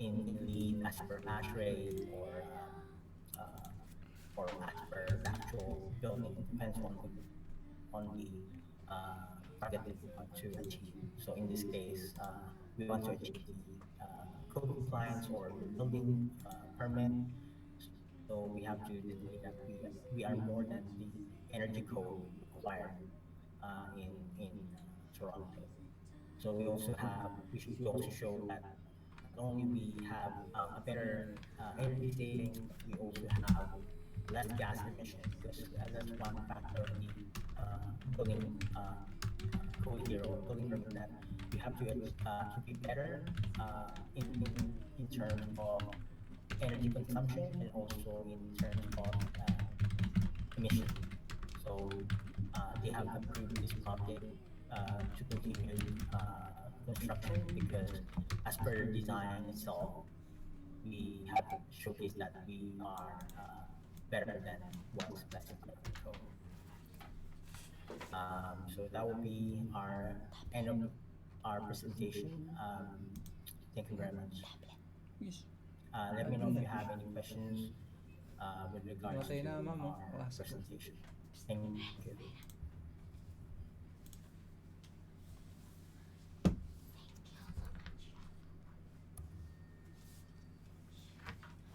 in lead as per hash rate or as per the actual building. It depends on the target that we want to achieve. So in this case, we want to achieve the code compliance or the building permit. So we have to display that we are more than the energy code required in Toronto. So we also show that not only we have a better energy savings, but we also have less gas emission because that's one factor of the building code here or building permit that you have to be better in terms of energy consumption and also in terms of emission. So they have approved this project to continue construction because as per design itself, we have showcased that we are better than what's specified in the code. So that will be our end of our presentation. Thank you very much. Yes. Let me know if you have any questions with regards Matay to na ma'am oh. our Wasak na. presentation. Thank you.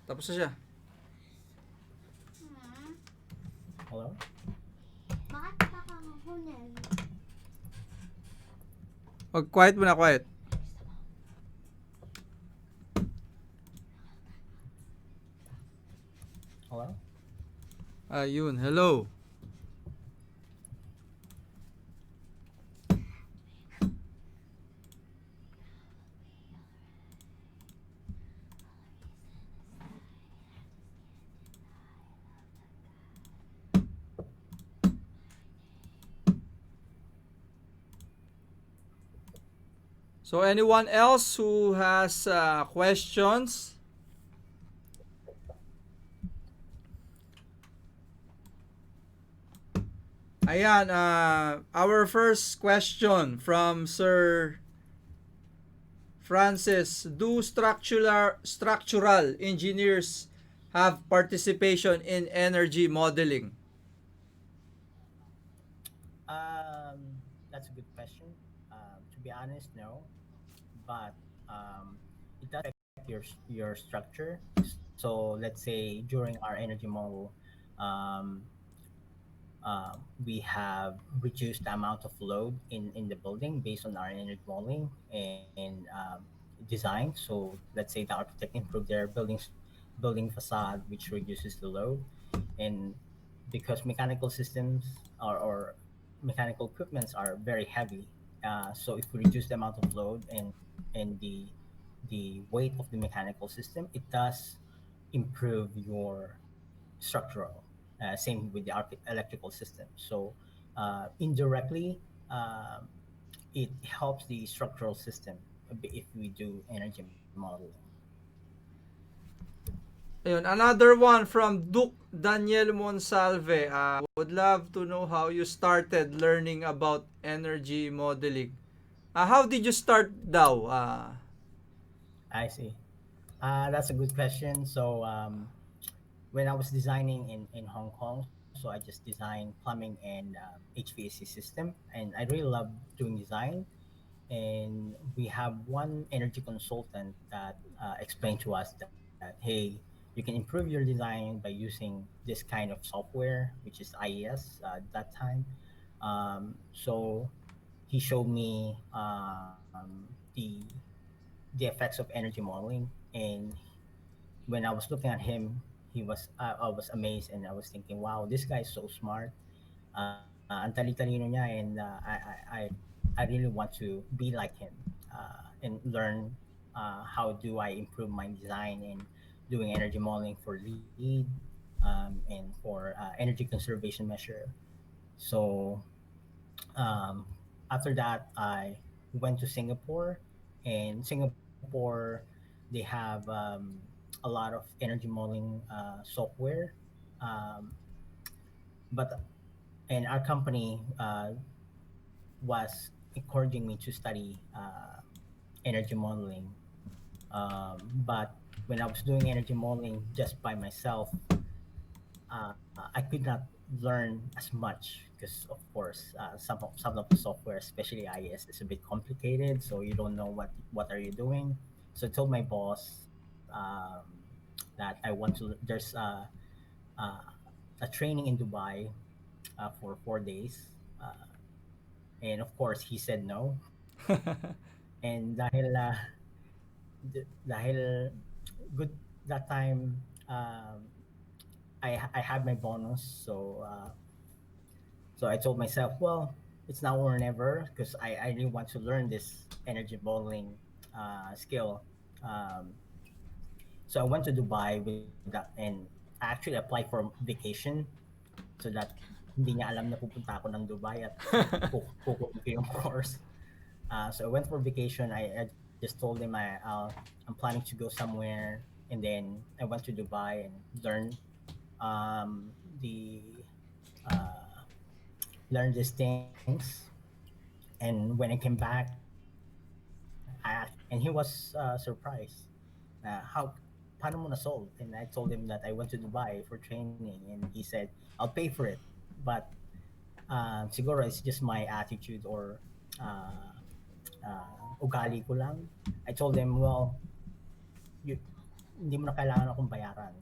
Tapos na siya. Hello? Bakit pa kakahunan? Quiet mo na, quiet. Hello? Ayun, hello. So anyone else who has questions? Ayan, our first question from Sir Francis. Do structural engineers have participation in energy modeling? That's a good question. To be honest, no, but it does affect your structure. So let's say during our energy model, um, we have reduced the amount of load in the building based on our energy modeling, and design. So let's say the architect improved their building facade, which reduces the load, and because mechanical systems or mechanical equipments are very heavy, so if we reduce the amount of load and the weight of the mechanical system, it does improve your structural. Same with the electrical system. So indirectly, um, it helps the structural system if we do energy modeling. Ayun, another one from Duke Daniel Monsalve. Would love to know how you started learning about energy modeling. How did you start daw? I see. That's a good question. So when I was designing in Hong Kong, so I just designed plumbing and HVAC system, and I really love doing design. And we have one energy consultant that explained to us that, hey, you can improve your design by using this kind of software, which is IES that time. So he showed me the effects of energy modeling, and when I was looking at him, I was amazed, and I was thinking, wow, this guy is so smart. Ang tali-talino niya, and I really want to be like him and learn how do I improve my design in doing energy modeling for lead and for energy conservation measure. So um, after that, I went to Singapore, and Singapore they have a lot of energy modeling software, um, but and our company was encouraging me to study energy modeling. But when I was doing energy modeling just by myself, I could not learn as much because, of course, some of the software, especially IES, is a bit complicated. So you don't know what are you doing. So I told my boss that I want to. Uh, a training in Dubai for 4 days, and of course he said no. And dahil good that time, I had my bonus, so I told myself, well, it's now or never because I really want to learn this energy modeling skill. Um, so I went to Dubai with that, and I actually applied for vacation so that hindi niya alam na pupunta ako ng Dubai at kukunin ko yung course. So I went for vacation. I just told him I'm planning to go somewhere, and then I went to Dubai and learned the uh, learned these things. And when I came back, and he was surprised. How paano mo na-solve? And I told him that I went to Dubai for training, and he said, I'll pay for it. But siguro it's just my attitude or uh, ugali ko lang. I told them, well, you, hindi mo na kailangan akong bayaran.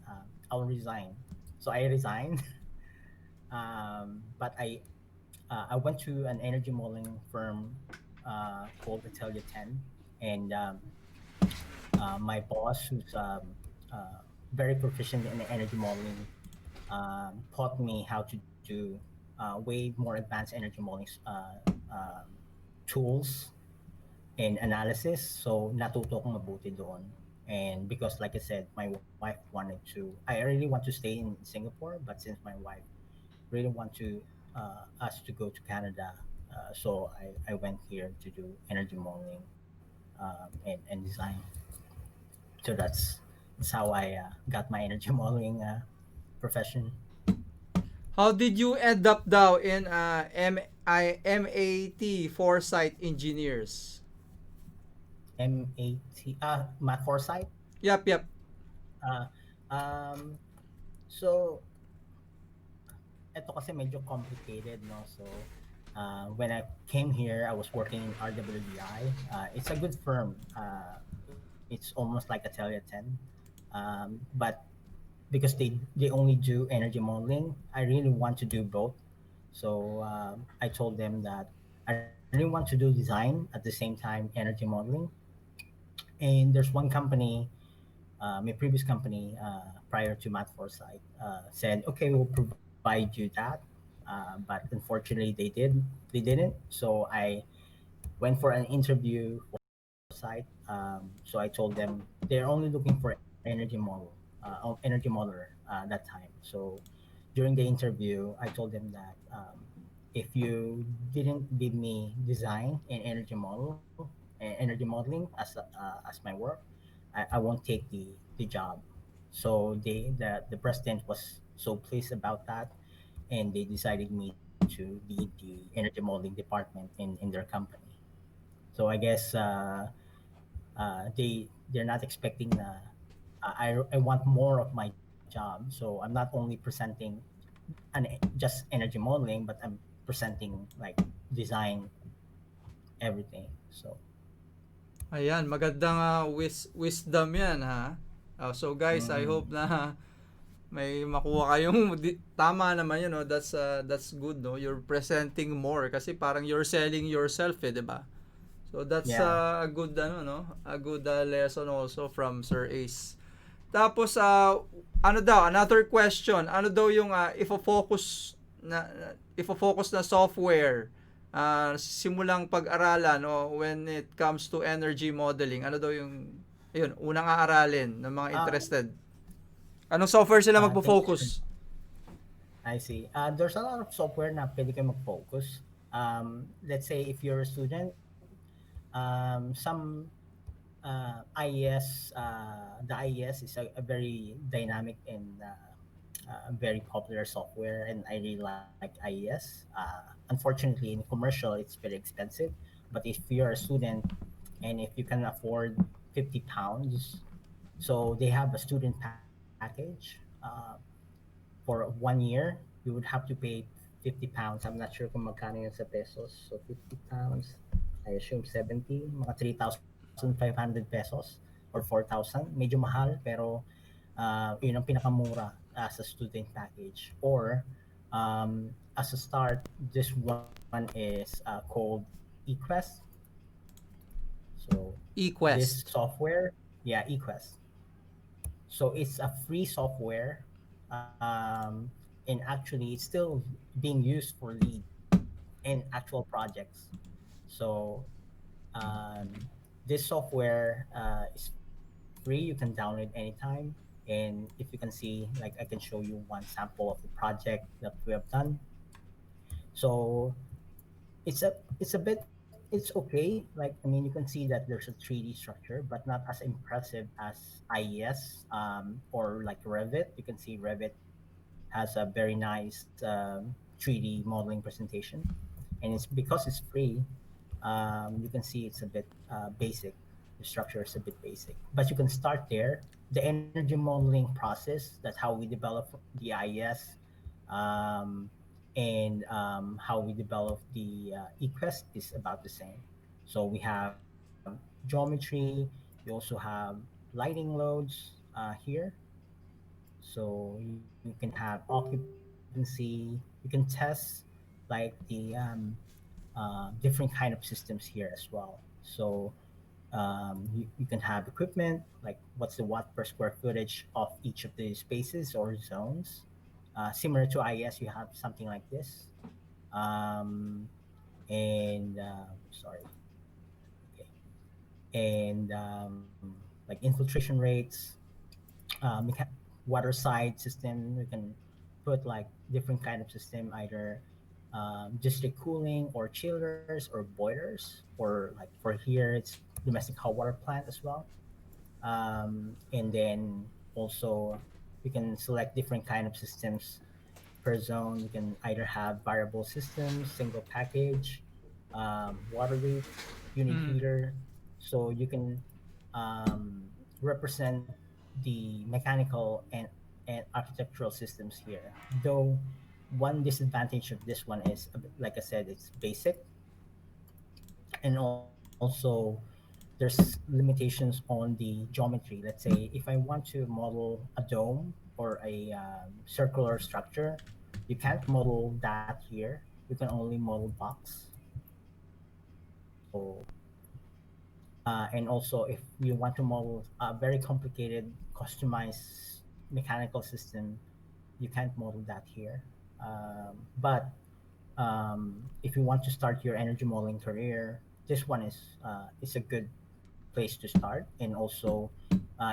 I'll resign. So I resigned. But I went to an energy modeling firm called Atelier 10. And my boss, who's very proficient in energy modeling, taught me how to do way more advanced energy modeling um, tools and analysis. So natuto ko mabuti doon. And because like I said, my wife wanted to, I really want to stay in Singapore, but since my wife really want to us to go to Canada, so I went here to do energy modeling and design. So that's how I got my energy modeling profession. How did you end up daw in MAT Foresight Engineers? Matt Forsyth. Yep, yep. Uh, um, so ito kasi medyo complicated, no? So when I came here, I was working in RWDI. It's a good firm. It's almost like a Telia 10. But because they only do energy modeling, I really want to do both. So I told them that I really want to do design at the same time energy modeling. And there's one company, my previous company, prior to Matt Foresight, said, okay, we'll provide you that. But unfortunately, they didn't. So I went for an interview for Foresight. So I told them they're only looking for energy modeler that time. So during the interview, I told them that if you didn't give me design and energy modeling as my work, I won't take the job. So the president was so pleased about that, and they decided me to lead the energy modeling department in their company. So I guess they're not expecting I want more of my job. So I'm not only presenting just energy modeling, but I'm presenting like design everything. So Ayan, magandang wisdom yan ha. So guys, I hope mm, na may makuha kayong tama naman yun, no? That's good, no? You're presenting more kasi parang you're selling yourself, 'di ba? So that's yeah. a good ano, no? A good lesson also from Sir Ace. Tapos ano daw, another question. Ano daw yung ifo-focus na software simulang pag-aralan when it comes to energy modeling? Ano daw yung unang aaralin ng mga Uh, interested? Anong software sila thank you. magpo-focus? I see. There's a lot of software na pwede kayo mag-focus. Let's say if you're a student, some IES, the IES is a very dynamic and very popular software, and I really like IES. Unfortunately, in commercial, it's very expensive. But if you're a student and if you can afford £50, so they have a student package. For 1 year, you would have to pay £50. I'm not sure kung magkano yun sa pesos. So £50, I assume 70, mga 3,500 pesos or 4,000. Medyo mahal, pero yun ang pinakamura as a student package. Or as a start, this one is called eQuest. So this eQuest. software, yeah, eQuest. So it's a free software, and actually it's still being used for lead and actual projects. So this software is free. You can download anytime. And if you can see, like I can show you one sample of the project that we have done. So it's okay. Like, I mean, you can see that there's a 3D structure, but not as impressive as IES, or like Revit. You can see Revit has a very nice 3D modeling presentation, and it's because it's free. You can see it's a bit basic. The structure is a bit basic, but you can start there. The energy modeling process, that's how we develop the IES, um, and how we develop the eQuest is about the same. So we have geometry. We also have lighting loads here. So you can have occupancy. You can test like the different kind of systems here as well. So you can have equipment, like what's the watt per square footage of each of the spaces or zones. Similar to IES, you have something like this. Um, and sorry, okay. And like infiltration rates, water side system. We can put like different kind of system, either district cooling or chillers or boilers, or like for here it's domestic hot water plant as well. And then also we can select different kind of systems per zone. You can either have variable systems, single package, water leak, unit Mm. heater. So you can represent the mechanical and architectural systems here. Though one disadvantage of this one is, like I said, it's basic, and also there's limitations on the geometry. Let's say if I want to model a dome or a circular structure, you can't model that here. You can only model box. So And also, if you want to model a very complicated, customized mechanical system, you can't model that here. But if you want to start your energy modeling career, this one is a good place to start. And also,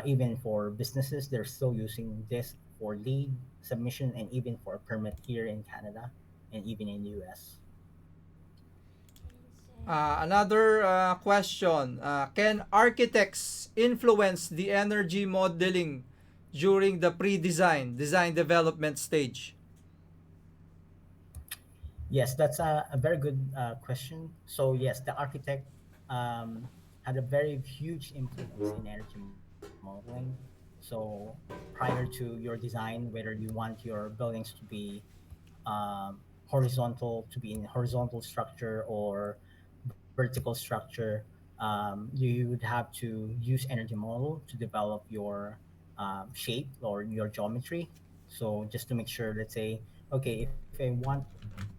even for businesses, they're still using this for lead submission and even for a permit here in Canada and even in US. Another question. Can architects influence the energy modeling during the design development stage? Yes, that's a very good question. So yes, the architect had a very huge influence in energy modeling. So prior to your design, whether you want your buildings to be horizontal, to be in horizontal structure or vertical structure, you would have to use energy model to develop your shape or your geometry. So just to make sure, let's say, okay, if I want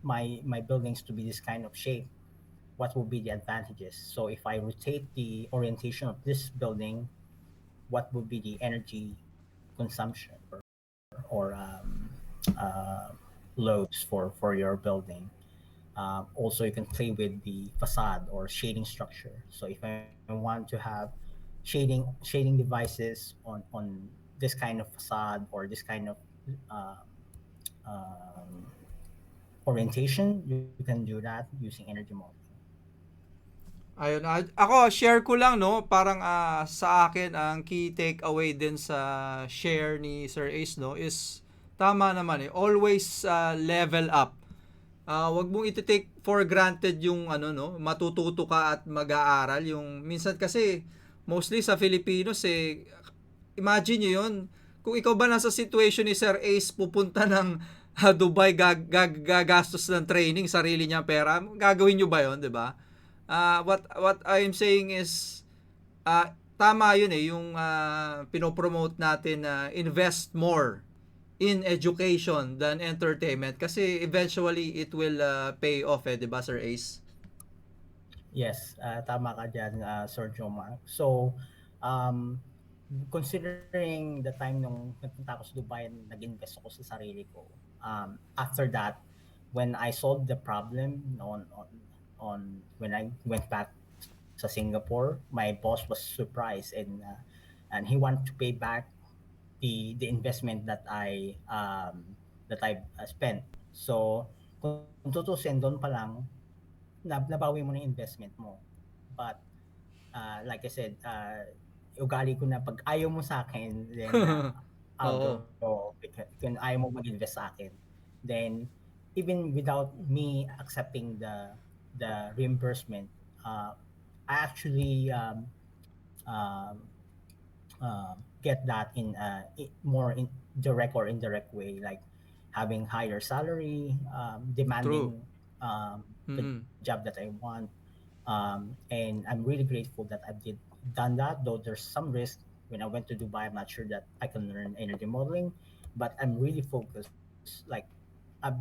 my buildings to be this kind of shape, what will be the advantages? So if I rotate the orientation of this building, what would be the energy consumption or loads for your building? Also, you can play with the facade or shading structure. So if I want to have shading devices on this kind of facade or this kind of uh, um, orientation, you can do that using energy modeling. Ayun, ako share ko lang no, parang sa akin ang key takeaway din sa share ni Sir Ace no is tama naman eh, always level up. Wag mong iti-take for granted yung ano no, matututo ka at mag-aaral. Yung minsan kasi mostly sa Filipinos eh, imagine nyo yun. Kung ikaw ba nasa situation ni Sir Ace pupunta ng Dubai gagastos ng training sarili niya pera, gagawin nyo ba yon, 'di ba? What I'm saying is tama yun eh yung pinopromote natin na invest more in education than entertainment kasi eventually it will pay off eh, 'di ba Sir Ace? Yes, tama ka dyan, Sir Jomar. So, um, considering the time nung nagpunta ako sa Dubai and nag-invest ako sa sarili ko, after that, when I solved the problem on when I went back sa Singapore, my boss was surprised and he wanted to pay back the investment that I spent. So, kung tutusin doon pa lang, nabawi mo na yung investment mo. But like I said, ugali ko na pag ayaw mo sa akin, then I'll Oo, go. Kung ayaw mo mag-invest sa akin, then even without me accepting the reimbursement, I actually um, get that in more in direct or indirect way, like having higher salary, true. demanding the Mm. job that I want. And I'm really grateful that I did done that, though there's some risk. When I went to Dubai, I'm not sure that I can learn energy modeling, but I'm really focused. Like I've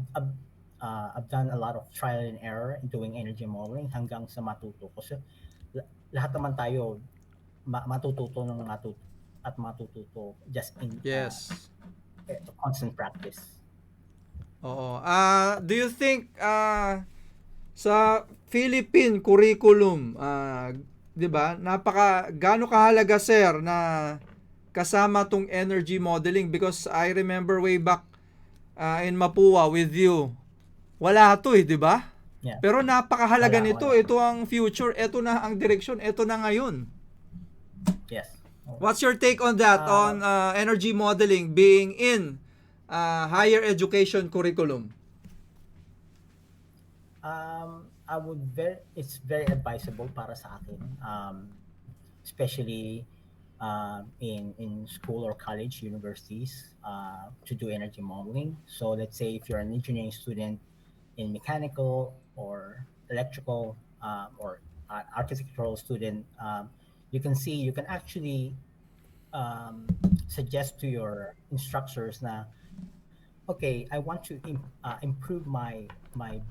done a lot of trial and error in doing energy modeling hanggang sa matuto ko. So, lahat naman tayo matututo ng matututo just in Yes. constant practice. Oo. Do you think sa Philippine curriculum, 'di ba? Gaano kahalaga sir na kasama tong energy modeling because I remember way back in Mapua with you. Wala 'to eh, 'di ba? Yeah. Pero napakahalaga nito. Wala. Ito ang future, ito na ang direksyon, ito na ngayon. Yes. What's your take on that Uh, on energy modeling being in higher education curriculum? I would it's very advisable para sa akin, especially in school or college universities to do energy modeling. So let's say if you're an engineering student in mechanical or electrical or architectural student, you can actually suggest to your instructors na okay, I want to improve my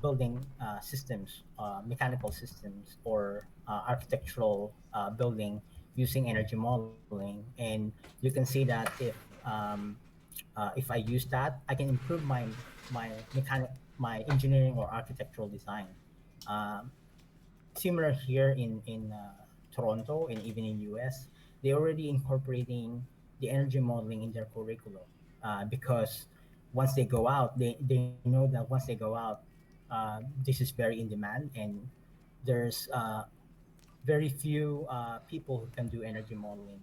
building systems, mechanical systems, or architectural building using energy modeling, and you can see that if I use that, I can improve my engineering or architectural design. Um, Similar here in Toronto and even in US, they already incorporating the energy modeling in their curriculum because once they go out, they know that once they go out, this is very in demand, and there's very few people who can do energy modeling.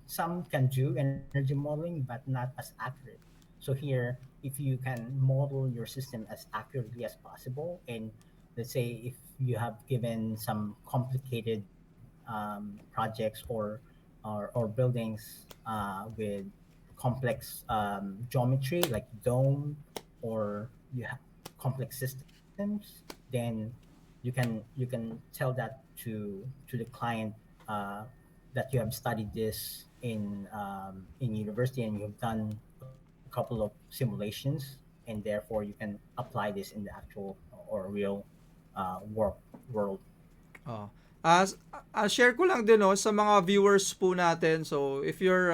Some can do energy modeling, but not as accurate. So here, if you can model your system as accurately as possible, and let's say if you have given some complicated projects or buildings with complex geometry like dome, or you have complex systems, then you can tell that to the client uh, that you have studied this in university, and you've done a couple of simulations, and therefore you can apply this in the actual or real world. Oh. Share ko lang din no sa mga viewers po natin. So, if you're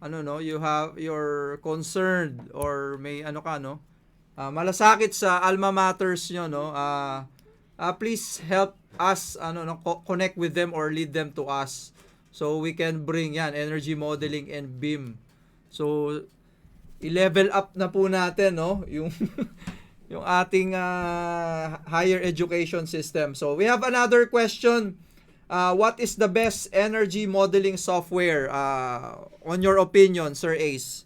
ano no, you have you're concerned or may ano ka no, malasakit sa alma maters nyo no, please help us ano no, connect with them or lead them to us so we can bring yan energy modeling and beam. So, i-level up na po natin no yung yung ating higher education system. So we have another question. What is the best energy modeling software on your opinion, Sir Ace?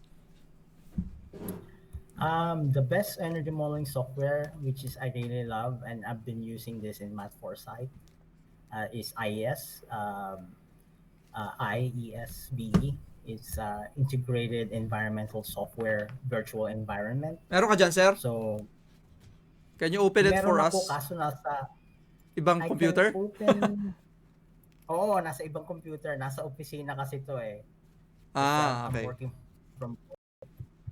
The best energy modeling software, which is I really love, and I've been using this in Math Foresight, is IES. IESVE. It's Integrated Environmental Software Virtual Environment. Meron ka dyan, sir? So, Can you open it for meron ako us? kaso nasa Ibang I can computer? open. Oo, nasa ibang computer, nasa opisina kasi to eh. Kasi I'm Okay. working from.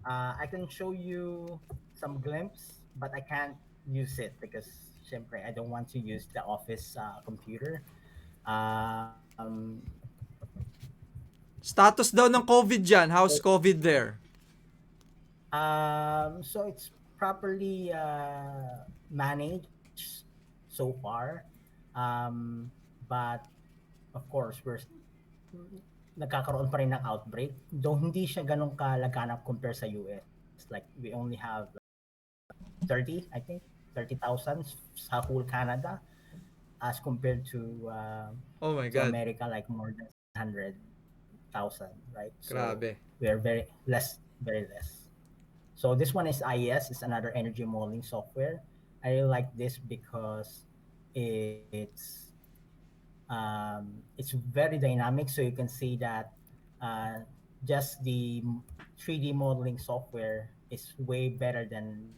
I can show you some glimpse, but I can't use it because, syempre, I don't want to use the office computer. Um, Status daw ng COVID dyan. How's COVID there? so it's properly managed so far, but of course nagkakaroon pa rin ng outbreak. Though hindi siya ganun kalaganap compare sa US. Like we only have like 30, I think, 30,000 sa whole Canada as compared Oh my to God. America, like more than 700,000, right? So Grabe. we are very less. So this one is IES. It's another energy modeling software. I really like this because it's very dynamic. So you can see that uh, just the 3D modeling software is way better than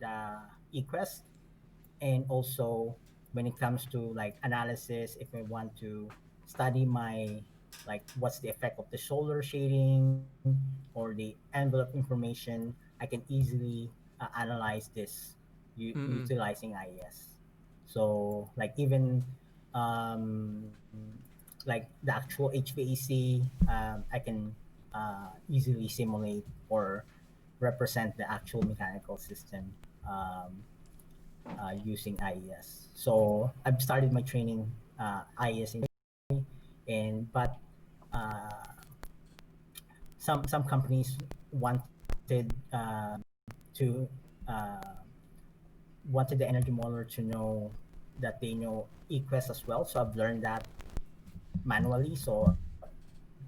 the eQuest. And also when it comes to like analysis, if I want to study my like what's the effect of the solar shading or the envelope information, I can easily analyze this Mm-mm. utilizing IES. So like even um, like the actual HVAC, I can easily simulate or represent the actual mechanical system using IES. So I've started my training IES in, and but uh, some companies wanted to uh, wanted the energy modeler to know that they know eQuest as well. So I've learned that manually. So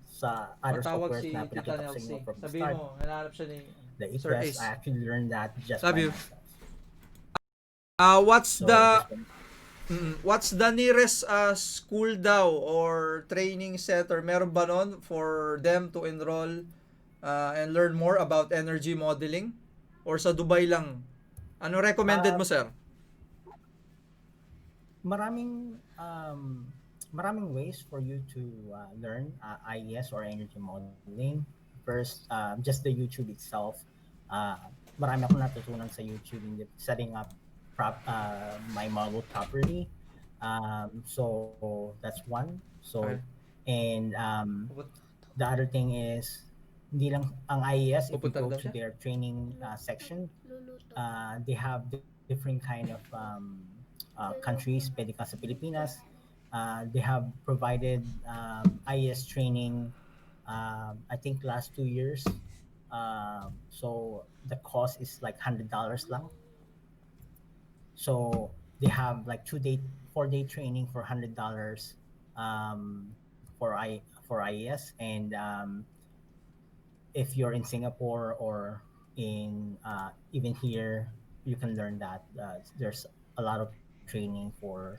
sa other Patawag softwares na si Tita pinakita ko sa inyo Nelsie. from the Sabihin start, mo, hinahanap siya ni the Sir eQuest, I Ace. actually learned that just Love by you. myself. What's So the this one, what's the nearest school daw or training center? Meron ba nun for them to enroll and learn more about energy modeling? Or sa Dubai lang? Ano recommended mo, um, sir? maraming maraming ways for you to learn IES or energy modeling. First, just the YouTube itself. Marami akong natutunan sa YouTube in setting up my model properly. So that's one. So Okay. and the other thing is hindi lang ang IES, if you Pupunta go daw to siya? their training section, Luluto. they have different kind of countries. Pwede ka sa Pilipinas. They have provided IES training, I think last 2 years. So the cost is like $100 lang. So they have like 4 day training for $100 for IES, and if you're in Singapore or in even here, you can learn that. There's a lot of training for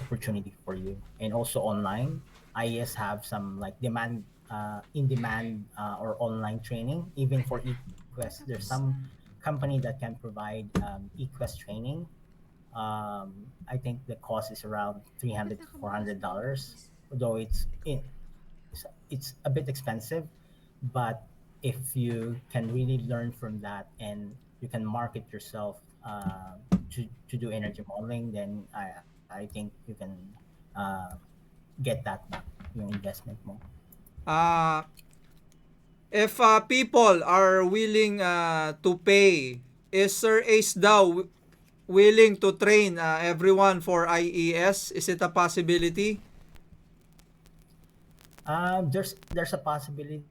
opportunity for you, and also online. IES have some like in demand or online training, even for eQuest. There's some Tapos na. company that can provide eQuest training. I think the cost is around Bakit 300 to four nakabukas hundred na yung dollars, bukas? although it's a bit expensive, but if you can really learn from that and you can market yourself to do energy modeling, then I think you can uh, get that back, yung investment mo. Ah, if people are willing to pay, is Sir Ace daw willing to train everyone for IES? Is it a possibility? There's a possibility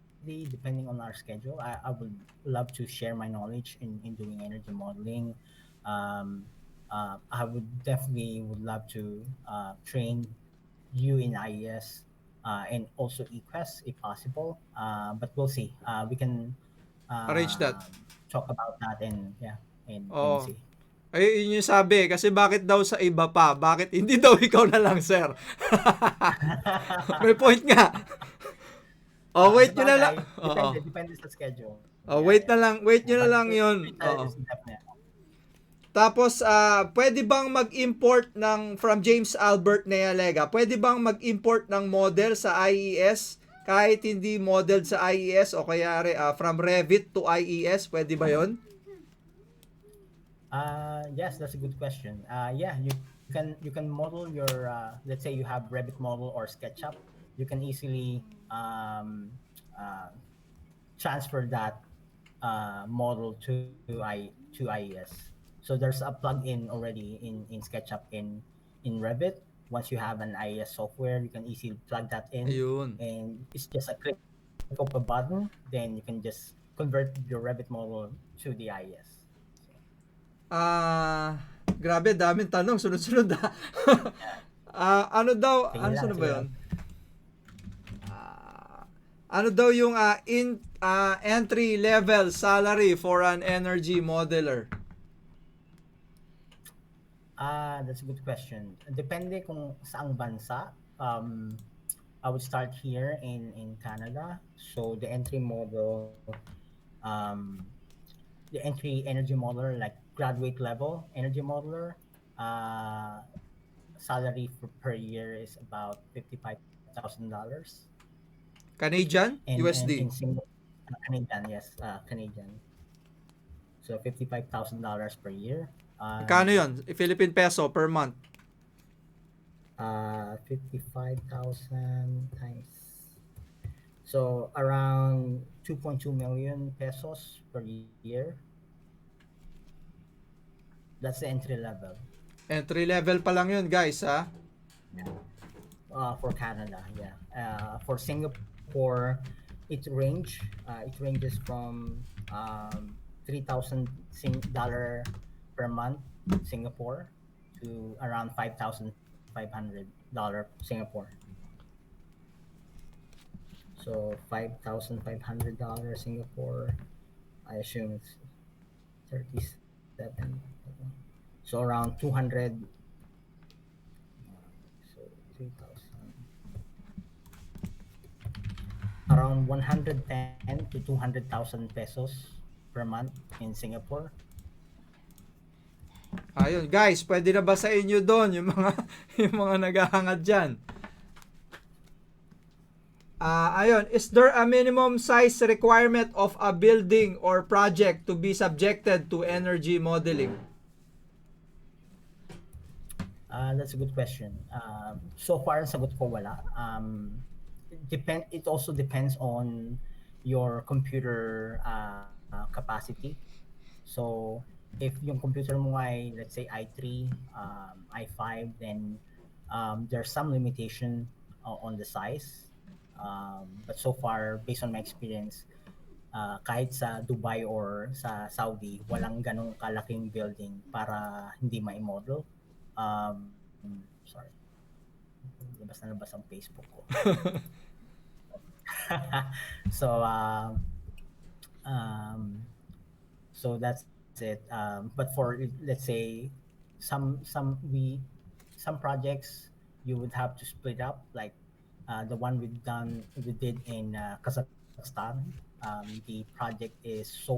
depending on our schedule. I would love to share my knowledge in doing energy modeling. Um, I would definitely would love to train you in IES and also eQuest if possible. But we'll see. We can Arrange that. talk about that and yeah and Oh. see. Ay, yun yung sabi. Kasi bakit daw sa iba pa? Bakit hindi daw ikaw na lang, sir? May point nga. Oh, wait nyo na lang. Sabagay, Oo. depende sa schedule. Oh, Yeah, wait yeah. na lang. Wait nyo na But lang yun. is Oo. definite. Tapos, pwede bang mag-import from James Albert Nealega? Pwede bang mag-import ng model sa IES kahit hindi model sa IES o kaya from Revit to IES? Pwede ba yon? Yes, that's a good question. Yeah, you can model your let's say you have Revit model or SketchUp. You can easily uh, transfer that model to IES. So there's a plug-in already in SketchUp in Revit. Once you have an IES software, you can easily plug that in, Ayun. and it's just a click of a button. Then you can just convert your Revit model to the IES. Grabe, daming tanong. Sunod-sunod ano daw, Sige ano lang, sunod sige ba lang. yun? Ano daw yung entry level salary for an energy modeler? That's a good question. Depende kung saang bansa. I would start here in Canada. So the entry model, um, the entry energy modeler, like graduate level energy modeler, uh, salary per year is about $55,000. Canadian? And in USD? Singapore, Canadian, yes, Canadian. So $55,000 per year. Kano yun? Philippine peso per month? 55,000 times. So around 2.2 million pesos per year. That's the entry level. Entry level pa lang yun, guys, ha? For Canada, yeah. For Singapore, it ranges from 3,000 dollar per month Singapore to around $5,500 Singapore. So $5,500 Singapore, I assume it's 37. So around 200. So 3,000. Around 110 to 200,000 pesos per month in Singapore. Ayun, guys, pwede na ba sa inyo doon yung mga yung mga naghahangad diyan? Ayun, is there a minimum size requirement of a building or project to be subjected to energy modeling? That's a good question. So far, ang sagot ko wala. It also depends on your computer capacity. So, if yung computer mo ay, let's say, i3, i5, then there's some limitation on the size. But so far, based on my experience, kahit sa Dubai or sa Saudi, walang ganong kalaking building para hindi ma-model. Sorry, labas na labas ang Facebook ko. So, um, so that's it. But for let's say some projects you would have to split up, like the one we did in Kazakhstan. The project is so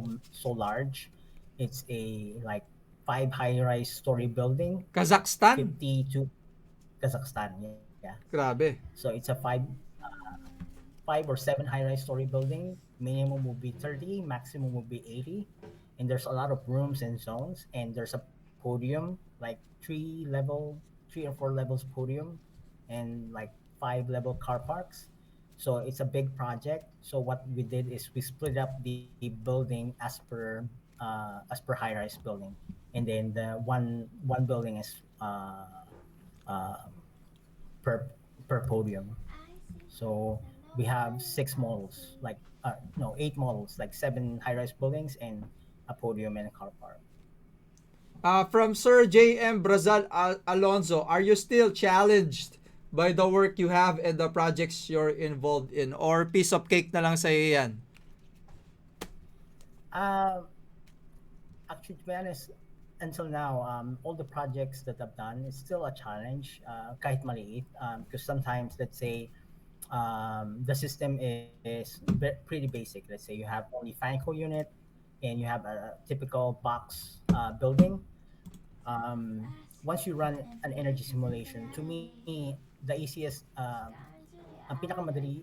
large. It's a like 5 high-rise story building, Kazakhstan? 50 to Kazakhstan. Yeah. Grabe. So it's a 5 or 7 high-rise story building. Minimum will be 30, maximum will be 80, and there's a lot of rooms and zones. And there's a podium, like 3 or 4 levels podium, and like 5 level car parks. So it's a big project. So what we did is we split up the building as per high-rise building, and then the one building is uh, per podium. So we have 6 models, like no, 8 models, like 7 high-rise buildings and a podium and a car park. From Sir J.M. Brazal Alonso, are you still challenged by the work you have and the projects you're involved in? Or piece of cake na lang sa'yo yan? Uh, Actually, to be honest, until now, all the projects that I've done is still a challenge, kahit maliit, because sometimes, let's say, the system is pretty basic. Let's say you have only FANCO unit and you have a typical box building. Once you run an energy simulation, to me, the easiest, ang pinakamadali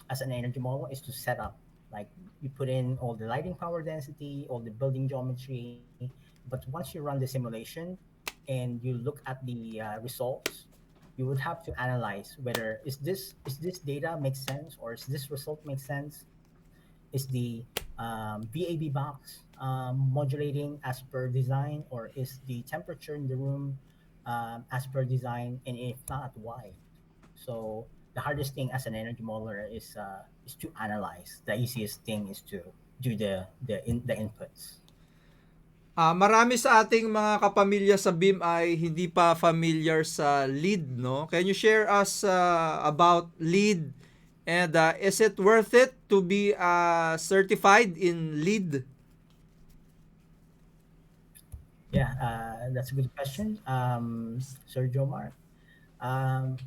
as an energy model is to set up. Like you put in all the lighting power density, all the building geometry. But once you run the simulation and you look at the results, you would have to analyze whether is this data makes sense, or is this result make sense? Is the VAB box modulating as per design, or is the temperature in the room as per design? And if not, why? So the hardest thing as an energy modeler is to analyze. The easiest thing is to do the inputs. Marami sa ating mga kapamilya sa BIM ay hindi pa familiar sa LEED, no? Can you share us about LEED, and is it worth it to be certified in LEED? Yeah, that's a good question, Sir Jomar. Um,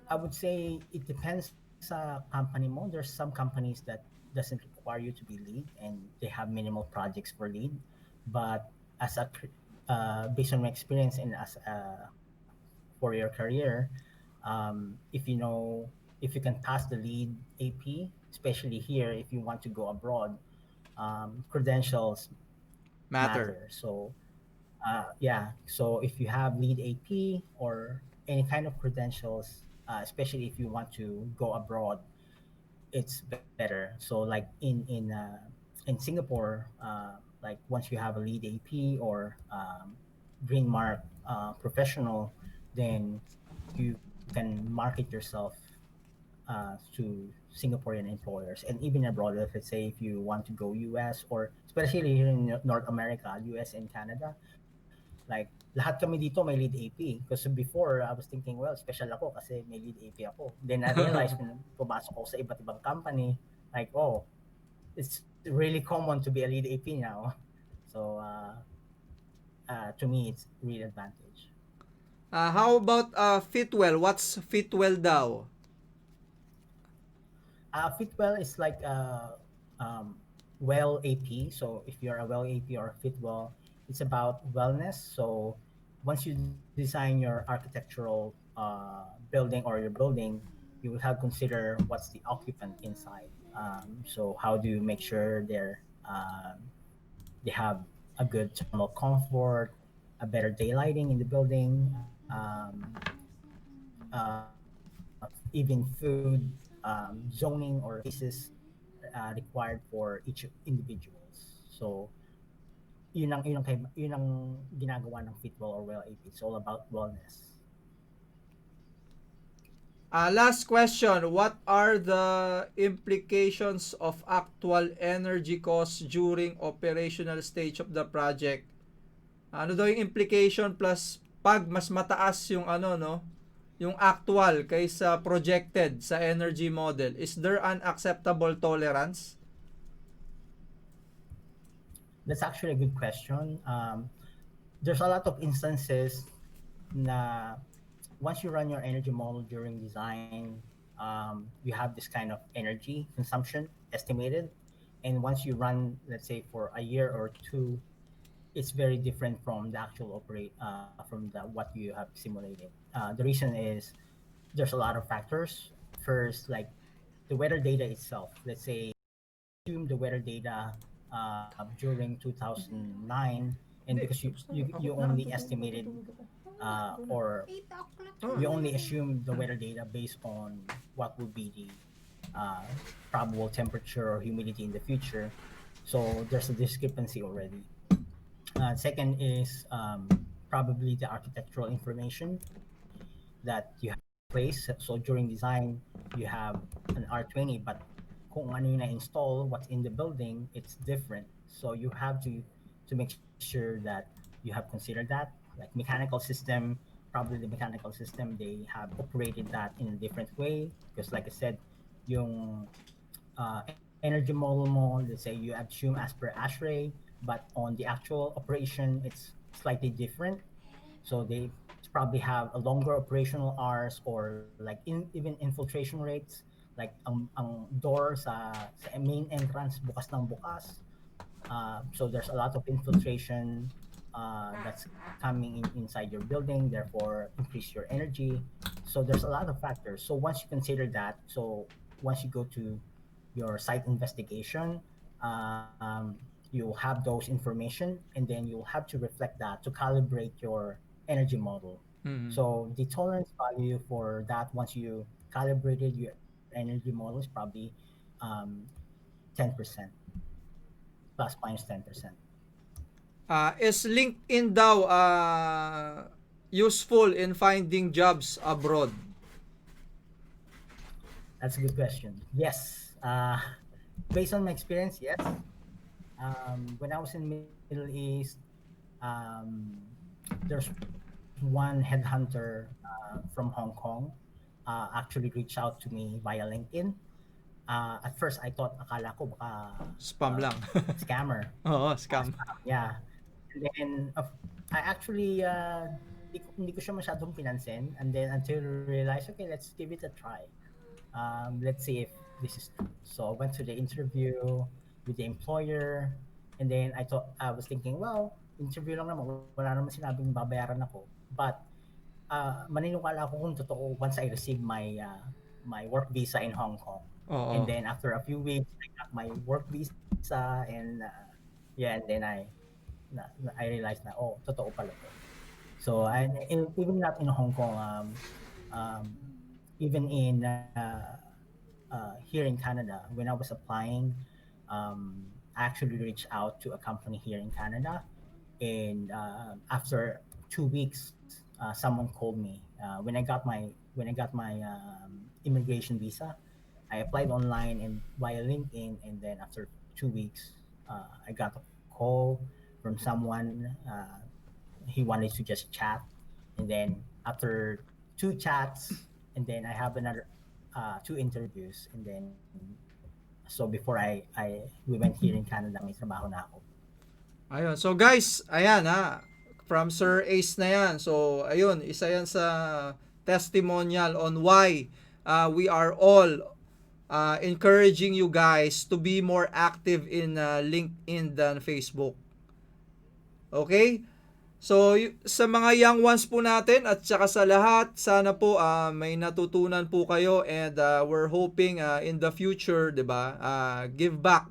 I would say it depends sa company mo. There's some companies that doesn't require you to be lead, and they have minimal projects for lead. But based on my experience and as for your career, if you know, if you can pass the lead AP, especially here, if you want to go abroad, credentials Matter. matter. So yeah, so if you have lead AP or any kind of credentials, especially if you want to go abroad, it's better. So like in Singapore, like once you have a lead AP or green mark professional, then you can market yourself to Singaporean employers and even abroad. Let's say if you want to go US, or especially here in North America, US and Canada, like lahat kami dito may lead AP. Because before, I was thinking, well, special ako kasi may lead AP ako. Then I realized when pumasok ako sa iba't ibang company, like, oh, it's really common to be a lead AP now. So to me, it's real advantage. How about Fitwell? What's Fitwell daw? Fitwell is like um, well AP. So if you're a well AP or a Fitwell, it's about wellness. So once you design your architectural building or your building, you will have to consider what's the occupant inside. So how do you make sure they have a good thermal comfort, a better daylighting in the building, even food, zoning or spaces required for each individuals. So yun ang ginagawa ng Fitwell or Well AP. It's all about wellness. Last question, what are the implications of actual energy costs during operational stage of the project? Ano daw yung implication plus pag mas mataas yung ano no, yung actual kaysa projected sa energy model, is there an acceptable tolerance? That's actually a good question. There's a lot of instances na once you run your energy model during design, you have this kind of energy consumption estimated. And once you run, let's say for a year or two, it's very different from the actual from the what you have simulated. The reason is there's a lot of factors. First, like the weather data itself. Let's say assume the weather data during 2009, and Hindi, because tapos na. you Ako na, only tutulog estimated ako. or 8 o'clock Oh. you only assume the weather data based on what would be the probable temperature or humidity in the future. So there's a discrepancy already. Second is probably the architectural information that you have in place. So during design, you have an R20, but kung ano yung na-install, what's in the building, it's different. So you have to make sure that you have considered that. Like mechanical system, probably the mechanical system, they have operated that in a different way. Because like I said, yung energy model mo, let's say you assume as per ASHRAE, but on the actual operation, it's slightly different. So they probably have a longer operational hours or like even infiltration rates, like ang door sa main entrance bukas ng bukas. So there's a lot of infiltration that's coming inside your building, therefore increase your energy. So there's a lot of factors. So once you consider that, so once you go to your site investigation, you'll have those information, and then you'll have to reflect that to calibrate your energy model. Mhm. So the tolerance value for that, once you calibrated your energy model, is probably um, 10%, plus minus 10%. Is LinkedIn daw useful in finding jobs abroad? That's a good question. Yes. Based on my experience, yes. When I was in Middle East, um, there's one headhunter from Hong Kong actually reached out to me via LinkedIn. At first, akala ko baka Spam lang. scammer. Oo, scam. Yeah. And then I actually hindi ko siya masyadong pinansin, and then until I realized, okay, let's give it a try. Let's see if this is true. So I went to the interview with the employer, and then I was thinking, well, interview lang naman, wala naman sinabing babayaran ako. But maniniwala ako kung totoo once I received my work visa in Hong Kong. And Oo. then after a few weeks, I got my work visa, and yeah, and then I realized na, oh, totoo pala to. So even not in Hong Kong, um, even in here in Canada, when I was applying, I actually reached out to a company here in Canada, and after 2 weeks, someone called me. When I got my immigration visa, I applied online and via LinkedIn, and then after 2 weeks, I got a call from someone. He wanted to just chat, and then after two chats, and then I have another two interviews, and then so before we went here in Canada, may trabaho na ako. Ayun. So guys, ayan ha. From Sir Ace na yan. So ayun, isa yan sa testimonial on why we are all encouraging you guys to be more active in LinkedIn than Facebook. Okay? So, sa mga young ones po natin at saka sa lahat, sana po may natutunan po kayo and we're hoping in the future, 'di ba? Give back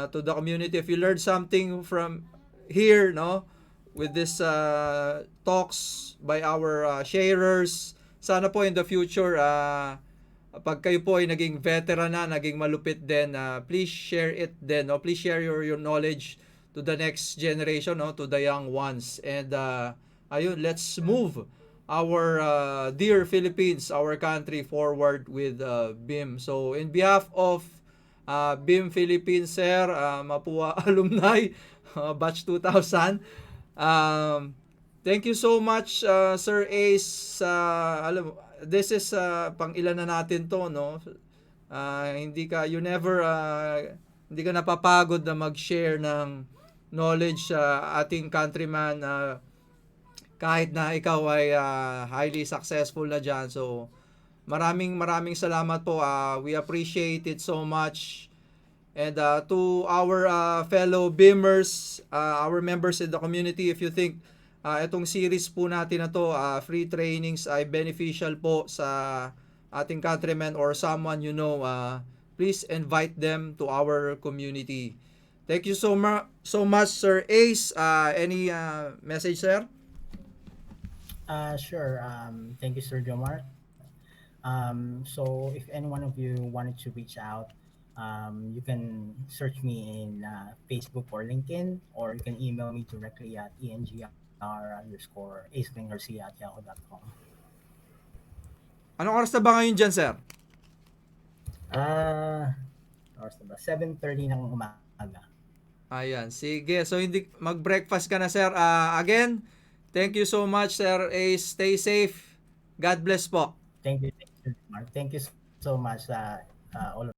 to the community if you learned something from here, no? With this talks by our sharers. Sana po in the future pag kayo po ay naging veteran na, naging malupit din, please share it din, no? Please share your knowledge to the next generation, no? To the young ones. And ayun, let's move our dear Philippines, our country forward with BIM. So in behalf of BIM Philippines, sir, Mapua alumni, batch 2000. Thank you so much, Sir Ace. Alam, this is pang ilan na natin to, no? Hindi ka, you never, hindi ka napapagod na mag-share ng knowledge sa ating countryman kahit na ikaw ay highly successful na dyan. So, maraming salamat po. We appreciate it so much. And to our fellow BIMers, our members in the community, if you think itong series po natin na to, free trainings ay beneficial po sa ating countrymen or someone you know, please invite them to our community. Thank you so much, Sir Ace. Any message, sir? Sure. Thank you, Sir Jomar. So if any one of you wanted to reach out, you can search me in Facebook or LinkedIn, or you can email me directly at engr_acelingarcia@yahoo.com. Anong oras na ba ngayon dyan, sir? Oras na ba? 7:30 ng umaga. Ayan, sige. So, hindi mag-breakfast ka na, sir. Again, thank you so much, Sir Ace. Stay safe. God bless po. Thank you, Sir Jomar. Thank you so much, all of